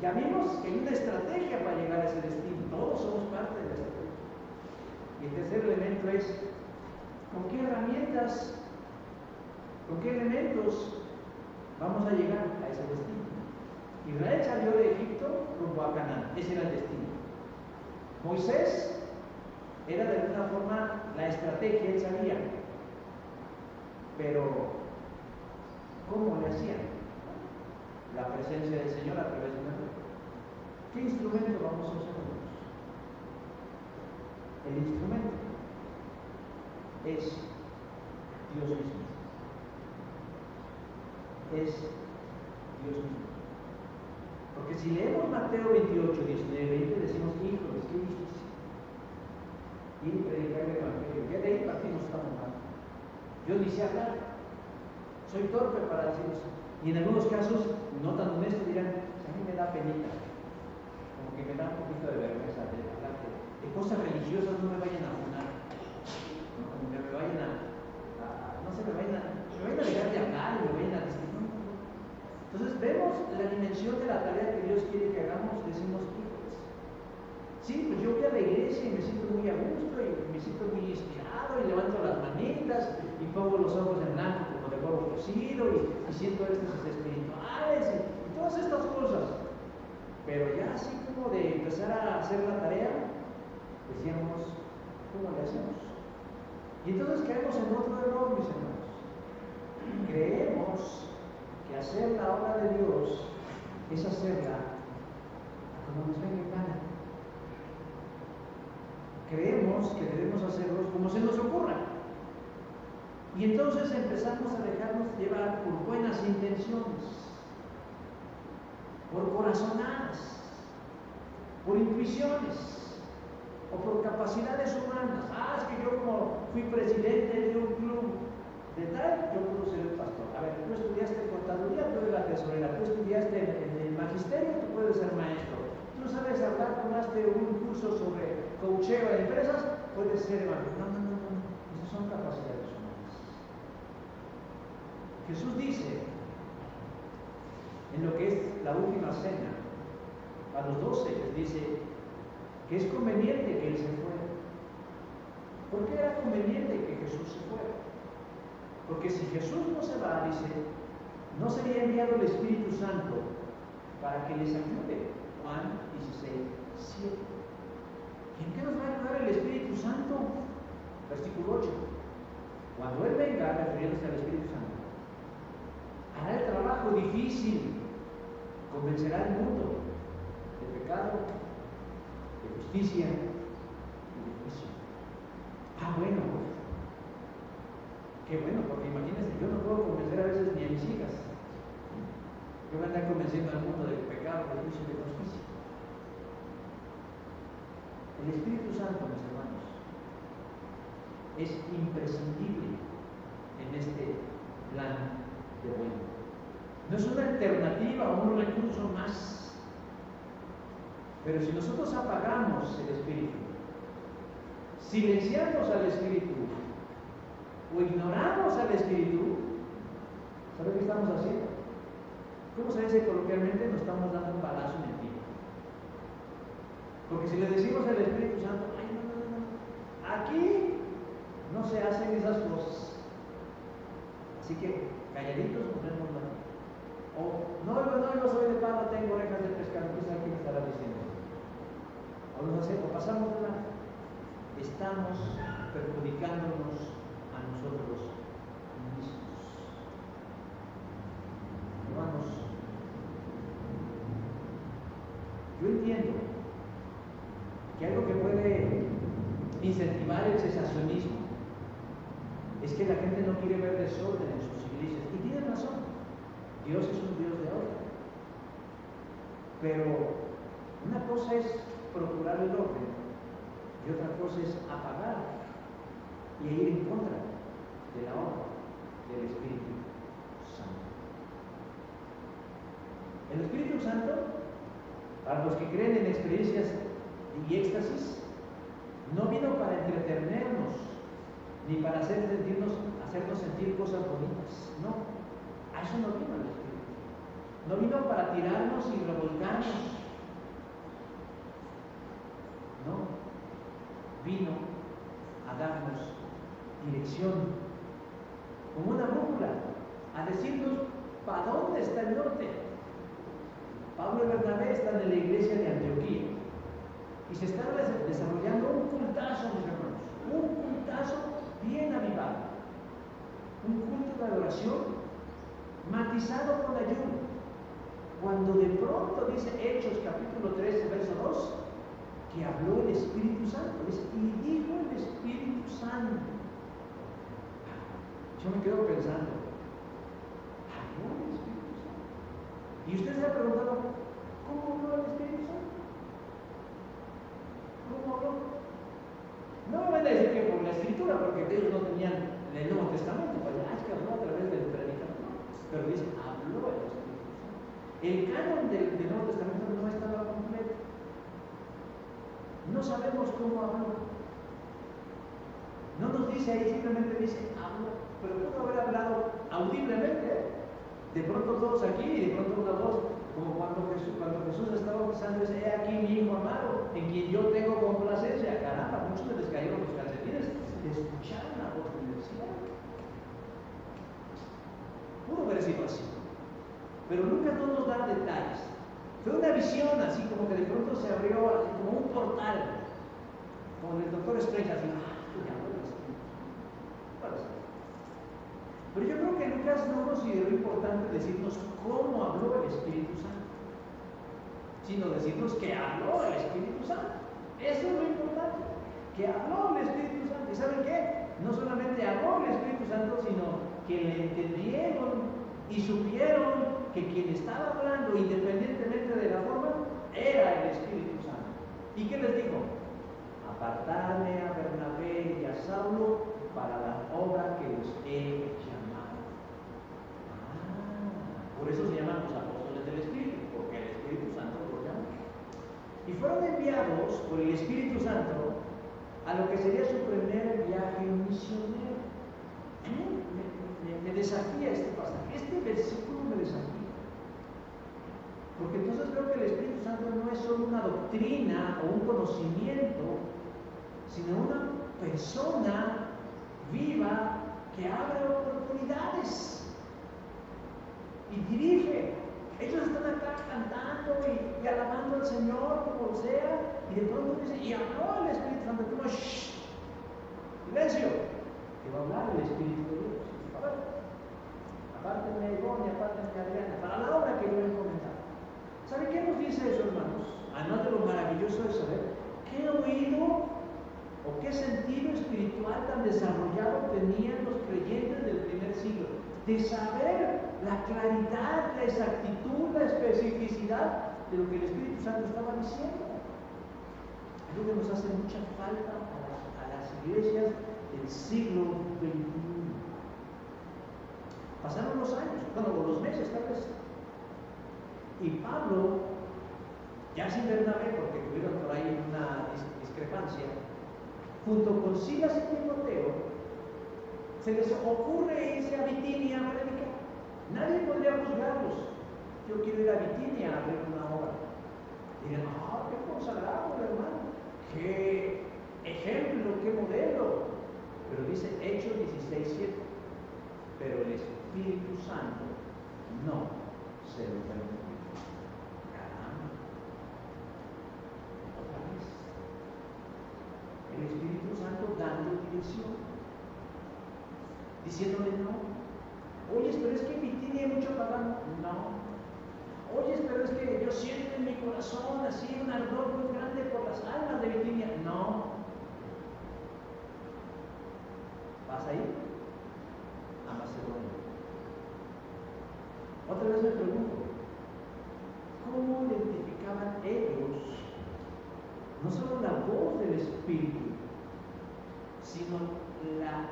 Ya vimos que hay una estrategia para llegar a ese destino. Todos somos parte de la estrategia. Y el tercer elemento es, ¿con qué herramientas, con qué elementos vamos a llegar a ese destino? Israel salió de Egipto rumbo a Canaán. Ese era el destino. Moisés era de alguna forma la estrategia, él sabía. Pero, ¿cómo le hacían? La presencia del Señor a través de una nube. ¿Qué instrumento vamos a usar? El instrumento es Dios mismo. Es Dios mismo. Porque si leemos Mateo 28, 19, 20, decimos, híjoles, qué difícil. Y predicar el Evangelio. Ya de ahí partimos tan mal. Yo ni sé hablar. Soy torpe para decir eso. Y en algunos casos, no tan honestos, dirán, a mí me da penita. Como que me da un poquito de vergüenza de hablar de cosas religiosas, no me vayan a funar. ¿No? Como que me vayan no sé, me vayan a dejar de hablar y me vayan a decir, no. Entonces vemos la dimensión de la tarea que Dios quiere que hagamos, decimos, hijos. Sí, pues yo voy a la iglesia y me siento muy a gusto y me siento muy inspirado y levanto las manitas y pongo los ojos en blanco como de huevo cocido y siento éxtasis espirituales y todas estas cosas. Pero ya así como de empezar a hacer la tarea, decíamos, ¿cómo le hacemos? Y entonces caemos en otro error, mis hermanos. Creemos que hacer la obra de Dios es hacerla como nos venga en gana. Creemos que debemos hacerlos como se nos ocurra. Y entonces empezamos a dejarnos llevar por buenas intenciones, por corazonadas, por intuiciones o por capacidades humanas. Es que yo como fui presidente de un club de tal, yo puedo ser el pastor. A ver, tú estudiaste contaduría, tú eres la tesorera, tú estudiaste en el magisterio, tú puedes ser maestro. Tú sabes hablar, tomaste un curso sobre coacheo de empresas, puedes ser evangelista. No. Esas son capacidades humanas. Jesús dice, en lo que es la última cena, a los 12 les dice que es conveniente que Él se fuera. ¿Por qué era conveniente que Jesús se fuera? Porque si Jesús no se va, dice, no sería enviado el Espíritu Santo para que les ayude. Juan 16, 7. ¿Y en qué nos va a ayudar el Espíritu Santo? Versículo 8. Cuando Él venga, refiriéndose al Espíritu Santo, hará el trabajo difícil, convencerá al mundo de pecado, de justicia y de juicio. Bueno, qué bueno, porque imagínense, yo no puedo convencer a veces ni a mis hijas. Yo voy a andar convenciendo al mundo del pecado, del juicio y de justicia. El Espíritu Santo, mis hermanos, es imprescindible en este plan de bueno. No es una alternativa o un recurso más. Pero si nosotros apagamos el Espíritu, silenciamos al Espíritu o ignoramos al Espíritu, ¿sabe qué estamos haciendo? ¿Cómo se dice coloquialmente? Nos estamos dando un balazo en el pie. Porque si le decimos al Espíritu Santo, no, aquí no se hacen esas cosas. Así que calladitos nos vemos aquí. O no soy de palo, tengo orejas de pescado, ¿qué sabe quién estará diciendo? O pasamos de lado. Estamos perjudicándonos a nosotros mismos. Hermanos, yo entiendo que algo que puede incentivar el cesacionismo es que la gente no quiere ver desorden en sus iglesias. Y tiene razón, Dios es un Dios de orden. Pero una cosa es procurar el orden y otra cosa es apagar y ir en contra de la obra del Espíritu Santo. El Espíritu Santo, para los que creen en experiencias y éxtasis, no vino para entretenernos ni para hacernos sentir cosas bonitas. No, a eso no vino el Espíritu. No vino para tirarnos y revolcarnos. No, vino a darnos dirección, como una brújula, a decirnos para dónde está el norte. Pablo y Bernabé están en la iglesia de Antioquía y se está desarrollando un cultazo, mis hermanos, un cultazo bien avivado, un culto de adoración matizado con ayuno. Cuando de pronto dice Hechos capítulo 13, verso 2, que habló el Espíritu Santo, dice, y dijo el Espíritu Santo. Yo me quedo pensando, ¿habló el Espíritu Santo? Y usted se ha preguntado, ¿cómo habló el Espíritu Santo? ¿Cómo habló? No me van a decir que por la Escritura, porque ellos no tenían el Nuevo Testamento, pues es que habló a través del predicador, pero dice, habló el Espíritu Santo. El canon del Nuevo Testamento no estaba completo. No sabemos cómo habló. No nos dice ahí, simplemente dice habló, pero pudo haber hablado audiblemente, ¿eh? De pronto todos aquí y de pronto una voz, como cuando Jesús estaba pensando, dice, he aquí mi hijo amado, en quien yo tengo complacencia. Caramba, muchos se les cayeron los calcetines de escuchar la voz del cielo. Pudo haber sido así, pero Lucas no nos da detalles. Fue una visión así como que de pronto se abrió así como un portal, como el doctor Strange, así, pero yo creo que Lucas no consideró importante decirnos cómo habló el Espíritu Santo, sino decirnos que habló el Espíritu Santo. Eso es lo importante, que habló el Espíritu Santo. ¿Y saben qué? No solamente habló el Espíritu Santo, sino que le entendieron y supieron que quien estaba hablando, independientemente de la forma, era el Espíritu Santo. ¿Y qué les dijo? Apartarme a Bernabé y a Saulo para la obra que los he llamado. Por eso se llaman los apóstoles del Espíritu, porque el Espíritu Santo los llamó. Y fueron enviados por el Espíritu Santo a lo que sería su primer viaje misionero. Me desafía este pasaje, este versículo me desafía. Porque entonces creo que el Espíritu Santo no es solo una doctrina o un conocimiento, sino una persona viva que abre oportunidades y dirige. Ellos están acá cantando y alabando al Señor como sea, y de pronto dice, y habló el Espíritu Santo, como shh, silencio, que va a hablar el Espíritu de Dios. A ver, apártenme de Ivonne, apártenme de Adriana, para la obra que yo he comentado. ¿Sabe qué nos dice eso, hermanos? Además de lo maravilloso de saber, ¿qué oído o qué sentido espiritual tan desarrollado tenían los creyentes del primer siglo? De saber la claridad, la exactitud, la especificidad de lo que el Espíritu Santo estaba diciendo. Es lo que nos hace mucha falta a las iglesias del siglo XXI. Pasaron los años, bueno, los meses tal vez, y Pablo, ya sin Bernabé, porque tuvieron por ahí una discrepancia, junto con Silas y Timoteo, se les ocurre irse a Bitinia a predicar. Nadie podría juzgarlos. Yo quiero ir a Bitinia a ver una obra. Dirán, qué consagrado, hermano, qué ejemplo, qué modelo. Pero dice Hechos 16:7, pero el Espíritu Santo no se lo permitió. Caramba. Otra vez. El Espíritu Santo dando dirección, diciéndole no. Oye, pero es que en Bitinia hay mucho pagano. No. Oye, pero es que yo siento en mi corazón así un ardor muy grande por las almas de Bitinia. No. ¿Vas a ir? A Macedonia. Otra vez me pregunto, ¿cómo identificaban ellos no solo la voz del Espíritu, sino la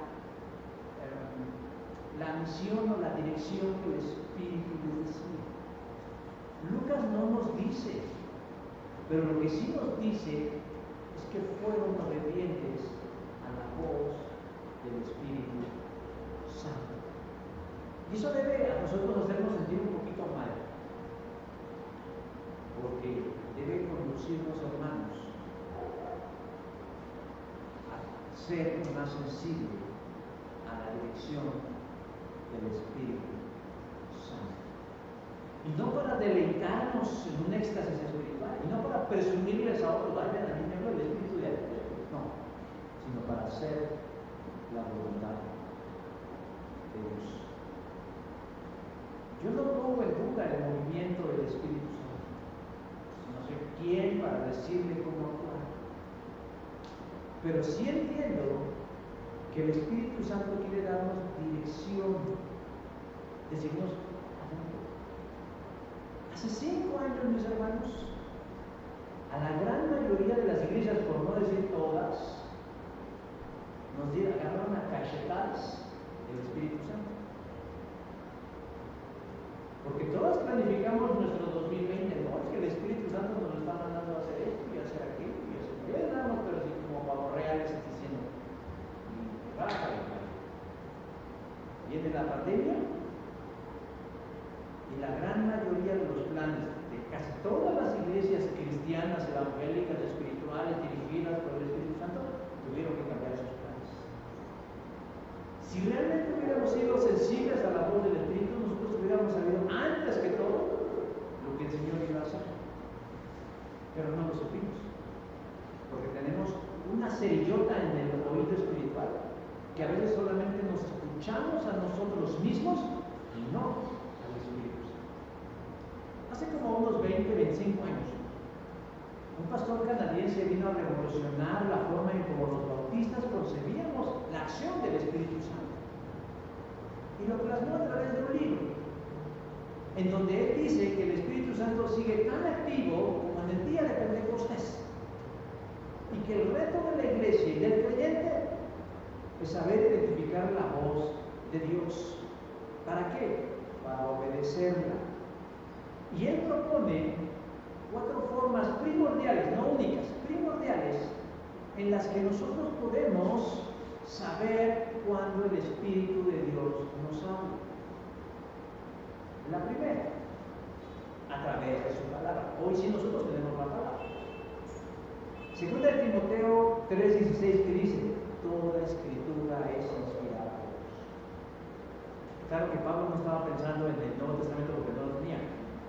misión o la dirección que el Espíritu les decía? Lucas no nos dice, pero lo que sí nos dice es que fueron obedientes a la voz del Espíritu Santo. Y eso debe a nosotros hacernos sentir un poquito mal, porque debe conducirnos, hermanos, a ser más sensibles a la dirección del Espíritu Santo. Y no para deleitarnos en un éxtasis espiritual, y no para presumirles a otros, ay, vean, a mí me habla el Espíritu de Dios, no, sino para hacer la voluntad de Dios. Yo no pongo en duda el movimiento del Espíritu Santo. No sé quién para decirle cómo actuar. Pero sí entiendo que el Espíritu Santo quiere darnos dirección, decirnos a dónde. Hace 5 años, mis hermanos, a la gran mayoría de las iglesias, por no decir todas, nos agarraron a cachetadas el Espíritu Santo. Porque todas planificamos nuestro 2020, no, es que el Espíritu Santo nos está mandando a hacer esto y a hacer aquello y a hacer aquello. Ya andamos, pero así como pavos reales diciendo, y baja y baja. Viene la pandemia y la gran mayoría de los planes de casi todas las iglesias cristianas, evangélicas, espirituales, dirigidas por el Espíritu Santo, tuvieron que cambiar sus planes. Si realmente hubiéramos sido sensibles a la voz del Espíritu, nosotros hubiéramos sabido antes que todo lo que el Señor iba a hacer. Pero no lo supimos. Porque tenemos una cerillota en el oído espiritual, que a veces solamente nos escuchamos a nosotros mismos y no al Espíritu Santo. Hace como unos 20, 25 años, un pastor canadiense vino a revolucionar la forma en cómo los bautistas concebíamos la acción del Espíritu Santo. Y lo plasmó a través de un libro, en donde él dice que el Espíritu Santo sigue tan activo como en el día de Pentecostés. Y que el reto de la iglesia y del creyente es saber identificar la voz de Dios. ¿Para qué? Para obedecerla. Y él propone 4 formas primordiales, no únicas, primordiales, en las que nosotros podemos saber cuando el Espíritu de Dios nos habla. La primera, a través de su palabra. Hoy sí nosotros tenemos la palabra. Segunda de Timoteo 3:16, que dice: toda escritura es inspirada por Dios. Claro que Pablo no estaba pensando en el Nuevo Testamento porque no lo tenía,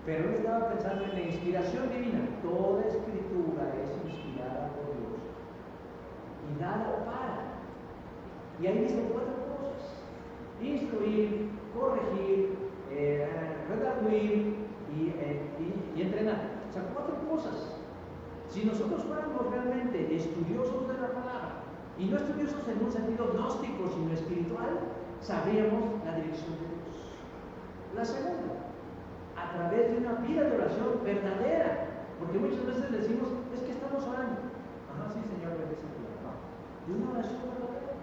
pero él estaba pensando en la inspiración divina. Toda escritura es inspirada por Dios y dada para. Y ahí dice 4 cosas: instruir, corregir, redarguir y entrenar. O sea, 4 cosas. Si nosotros fuéramos realmente estudiosos de la palabra, y no estudiosos en un sentido gnóstico, sino espiritual, sabríamos la dirección de Dios. La segunda, a través de una vida de oración verdadera, porque muchas veces decimos, es que estamos orando. Ajá, sí, Señor, bendice tu palabra. De una oración verdadera.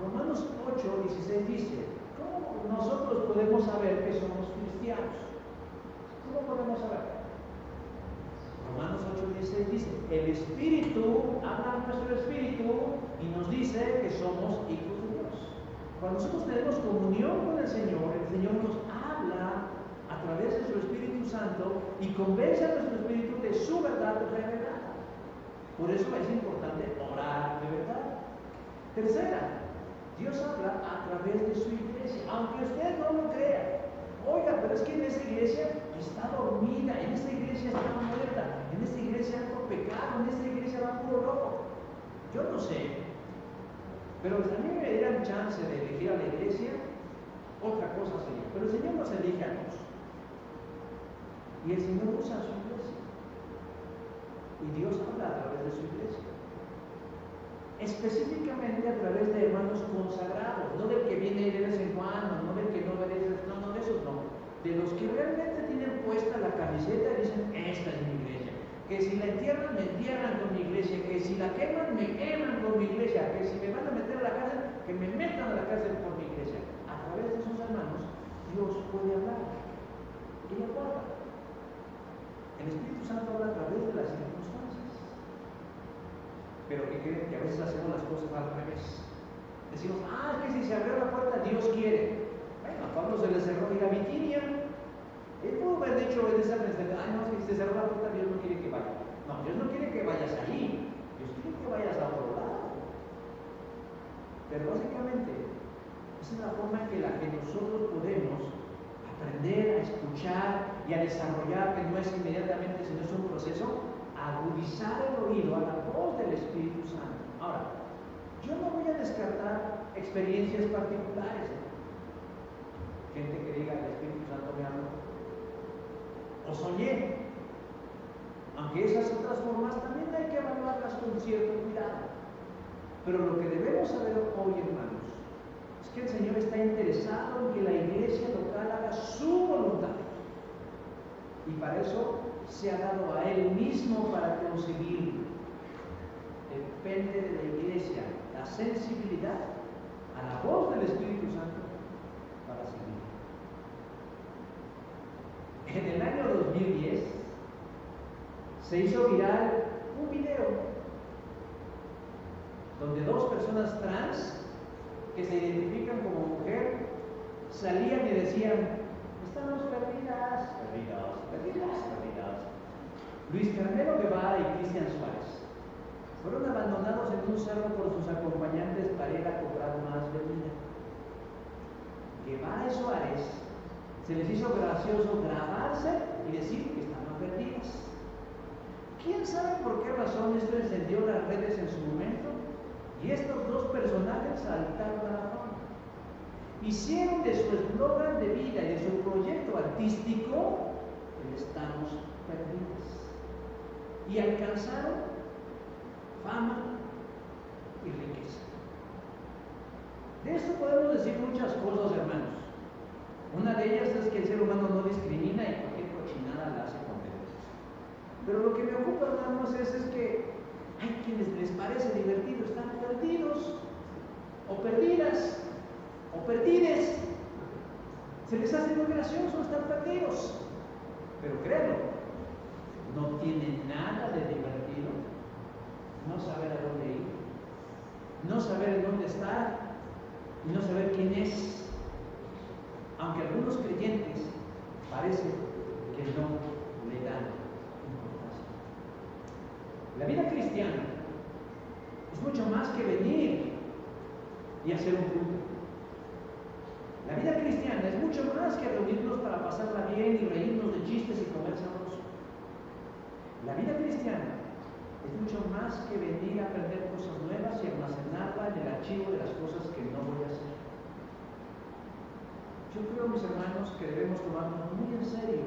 Romanos 8:16 dice: ¿cómo nosotros podemos saber que somos cristianos? ¿Cómo podemos saber? Romanos 8:16 dice: el Espíritu habla a nuestro espíritu y nos dice que somos hijos de Dios. Cuando nosotros tenemos comunión con el Señor nos habla a través de su Espíritu Santo y convence a nuestro espíritu de su verdad revelada. Por eso es importante orar de verdad. Tercera, Dios habla a través de su iglesia, aunque usted no lo crea. Oiga, pero es que en esta iglesia está dormida, en esta iglesia está muerta, en esta iglesia hay por pecado, en esta iglesia va puro loco. Yo no sé, pero si a mí me dieran chance de elegir a la iglesia, otra cosa sería. Pero el Señor nos elige a todos. Y el Señor usa a su iglesia. Y Dios habla a través de su iglesia. Específicamente a través de hermanos consagrados, no del que viene de vez en cuando, no del que no obedece, no de esos no, de los que realmente tienen puesta la camiseta y dicen: esta es mi iglesia, que si la entierran, me entierran con mi iglesia, que si la queman, me queman con mi iglesia, que si me van a meter a la cárcel, que me metan a la cárcel por mi iglesia. A través de esos hermanos, Dios puede hablar y habla. El Espíritu Santo habla a través de las circunstancias. Pero que creen que a veces hacemos las cosas al revés. Decimos: es que si se abrió la puerta, Dios quiere. Bueno, a Pablo se le cerró ir a Bitinia. Él pudo haber dicho en esa mentalidad: no, si se cerró la puerta, Dios no quiere que vaya. No, Dios no quiere que vayas ahí. Dios quiere que vayas a otro lado. Pero básicamente, esa es la forma en la que nosotros podemos aprender a escuchar y a desarrollar, que no es inmediatamente, sino es un proceso, agudizar el oído a la voz del Espíritu Santo. Ahora, yo no voy a descartar experiencias particulares. Gente que diga: el Espíritu Santo me habló, o soñé. Aunque esas otras formas también hay que evaluarlas con cierto cuidado. Pero lo que debemos saber hoy, hermanos, es que el Señor está interesado en que la iglesia local haga su voluntad. Y para eso se ha dado a Él mismo para conseguirlo. Depende de la iglesia la sensibilidad a la voz del Espíritu Santo para seguir. En el año 2010 se hizo viral un video donde dos personas trans que se identifican como mujer salían y decían: estamos perdidas, perdidas, perdidas, perdidas. Luis Carmelo Guevara y Cristian Suárez fueron abandonados en un cerro por sus acompañantes para ir a comprar más bebida. Guevara y Suárez se les hizo gracioso grabarse y decir que estaban perdidas. ¿Quién sabe por qué razón esto encendió las redes en su momento? Y estos dos personajes saltaron a la fama. Hicieron de su eslogan de vida y de su proyecto artístico el estamos perdidas. Y alcanzaron fama y riqueza. De esto podemos decir muchas cosas, hermanos. Una de ellas es que el ser humano no discrimina y cualquier cochinada la hace con dedos. Pero lo que me ocupa, hermanos, es que hay quienes les parece divertido estar perdidos o perdidas o perdides. Se les hace muy gracioso estar perdidos. Pero créanlo, no tiene nada de divertido no saber a dónde ir, no saber en dónde estar y no saber quién es. Aunque algunos creyentes parece que no le dan importancia. La vida cristiana es mucho más que venir y hacer un culto. La vida cristiana es mucho más que reunirnos para pasarla bien y reírnos de chistes y comer sabroso. La vida cristiana es mucho más que venir a aprender cosas nuevas y almacenarla en el archivo de las cosas que no voy a hacer. Yo creo, mis hermanos, que debemos tomarnos muy en serio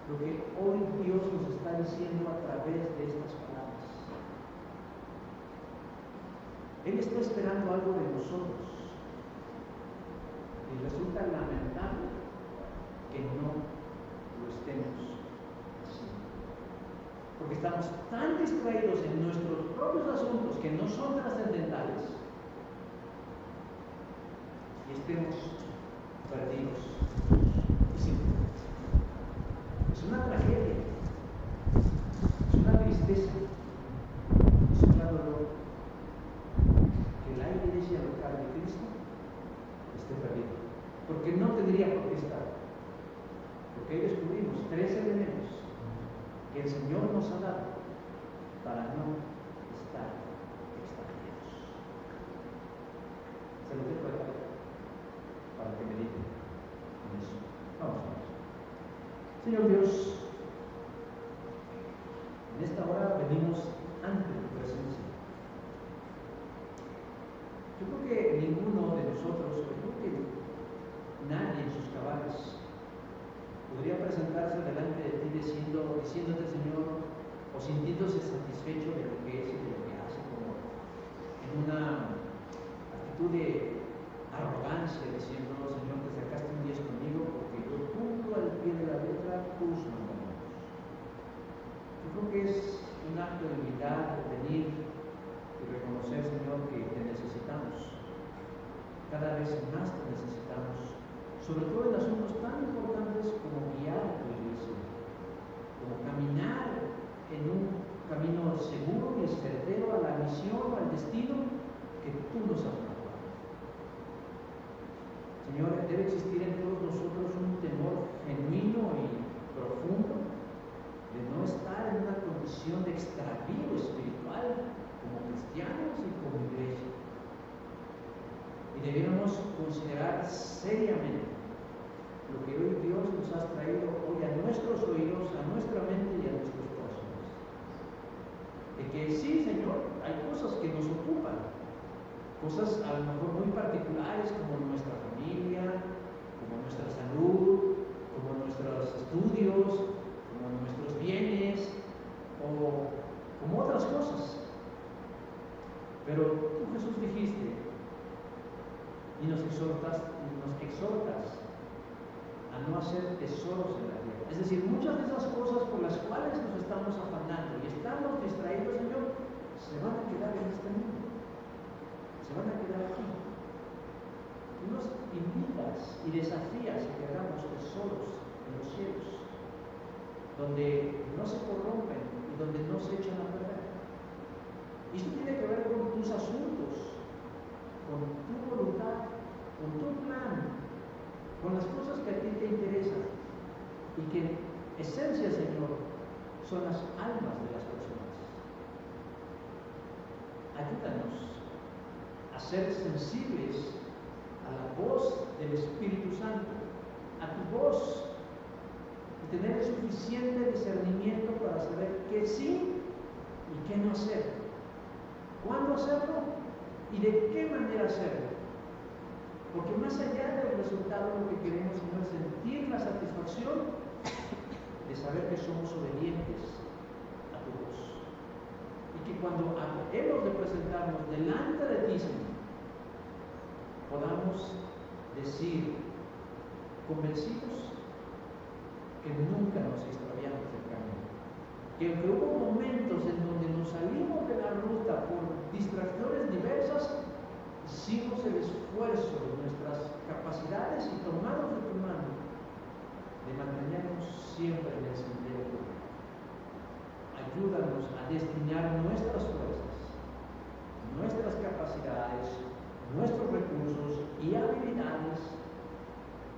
lo que hoy Dios nos está diciendo a través de estas palabras. Él está esperando algo de nosotros y resulta lamentable que no lo estemos haciendo. Porque estamos tan distraídos en nuestros propios asuntos que no son trascendentales y estemos perdidos y sin importancia. Es una tragedia, es una tristeza, es un gran dolor que la iglesia local de Cristo esté perdida, porque no tendría por qué estar, porque ahí descubrimos tres elementos que el Señor nos ha dado para no estar extraviados. Se lo dejo de para que mediten en eso. Vamos a ver. Señor Dios, en esta hora venimos ante tu presencia. Yo creo que ninguno de nosotros, yo creo que nadie en sus cabales podría presentarse delante de ti diciéndote, Señor, o sintiéndose satisfecho de lo que es y de lo que hace, como en una actitud de arrogancia, diciendo: Señor, te sacaste un 10 conmigo porque yo cumplo al pie de la letra tus mandamientos. Yo creo que es un acto de humildad venir y reconocer, Señor, que te necesitamos. Cada vez más te necesitamos, sobre todo en asuntos tan importantes como guiar a tu iglesia, como caminar en un camino seguro y certero a la misión o al destino que tú nos has dado. Señor, debe existir en todos nosotros un temor genuino y profundo de no estar en una condición de extravío espiritual como cristianos y como iglesia. Y debemos considerar seriamente lo que hoy Dios nos ha traído hoy a nuestros oídos, a nuestra mente y a nuestros corazones. De que sí, Señor, hay cosas que nos ocupan, cosas a lo mejor muy particulares como nuestra familia, como nuestra salud, como nuestros estudios, como nuestros bienes o como otras cosas. Pero tú no hacer tesoros en la tierra. Es decir, muchas de esas cosas por las cuales nos estamos afanando y estamos distraídos, Señor, se van a quedar en este mundo. Se van a quedar aquí. Tú nos invitas y desafías a que hagamos tesoros en los cielos, donde no se corrompen y donde no se echan a perder. Y esto tiene que ver con tus asuntos, con tu voluntad, con tu plan, con las cosas que a ti te interesan y que en esencia, Señor, son las almas de las personas. Ayúdanos a ser sensibles a la voz del Espíritu Santo, a tu voz, y tener el suficiente discernimiento para saber qué sí y qué no hacer, cuándo hacerlo y de qué manera hacerlo. Porque más allá del resultado, lo que queremos, Señor, es sentir la satisfacción de saber que somos obedientes a tu voz. Y que cuando hemos de presentarnos delante de ti, Señor, podamos decir, convencidos, que nunca nos extraviamos del camino. Que aunque hubo momentos en donde nos salimos de la ruta por distracciones diversas, hicimos el esfuerzo de nuestras capacidades y tomados de tu mano de mantenernos siempre en el sendero correcto. Ayúdanos a destinar nuestras fuerzas, nuestras capacidades, nuestros recursos y habilidades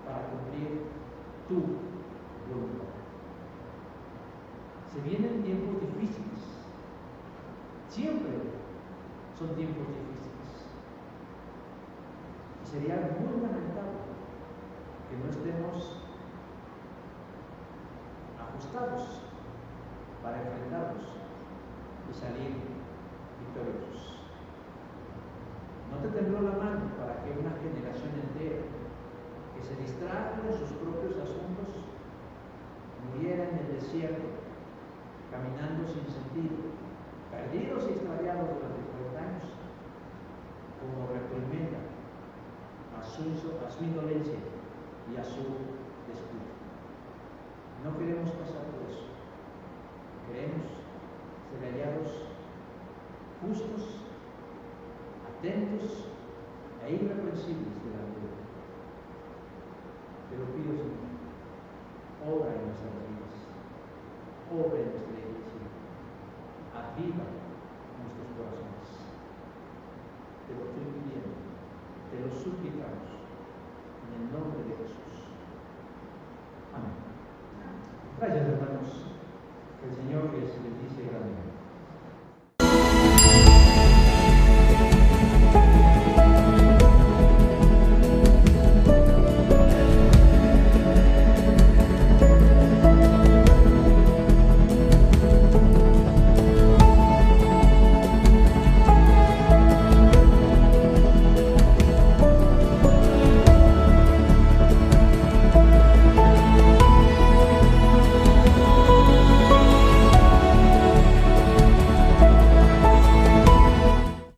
para cumplir tu voluntad. Se vienen tiempos difíciles, siempre son tiempos difíciles, y sería muy lamentable que no estemos ajustados para enfrentarlos y salir victoriosos. No te tembló la mano para que una generación entera que se distrajo en sus propios asuntos muriera en el desierto, caminando sin sentido, perdidos y extraviados durante 40 años, como reprimenda a su indolencia y a su descuido. No queremos pasar por eso. Queremos ser hallados justos, atentos e irreprensibles delante de ti. Te lo pido, Señor, obra en nuestras vidas, obra en nuestra iglesia, aviva nuestros corazones. Te lo estoy pidiendo, te lo suplicamos, en el nombre de Jesús. Amén. Gracias, hermanos. Que el Señor les bendice grandemente.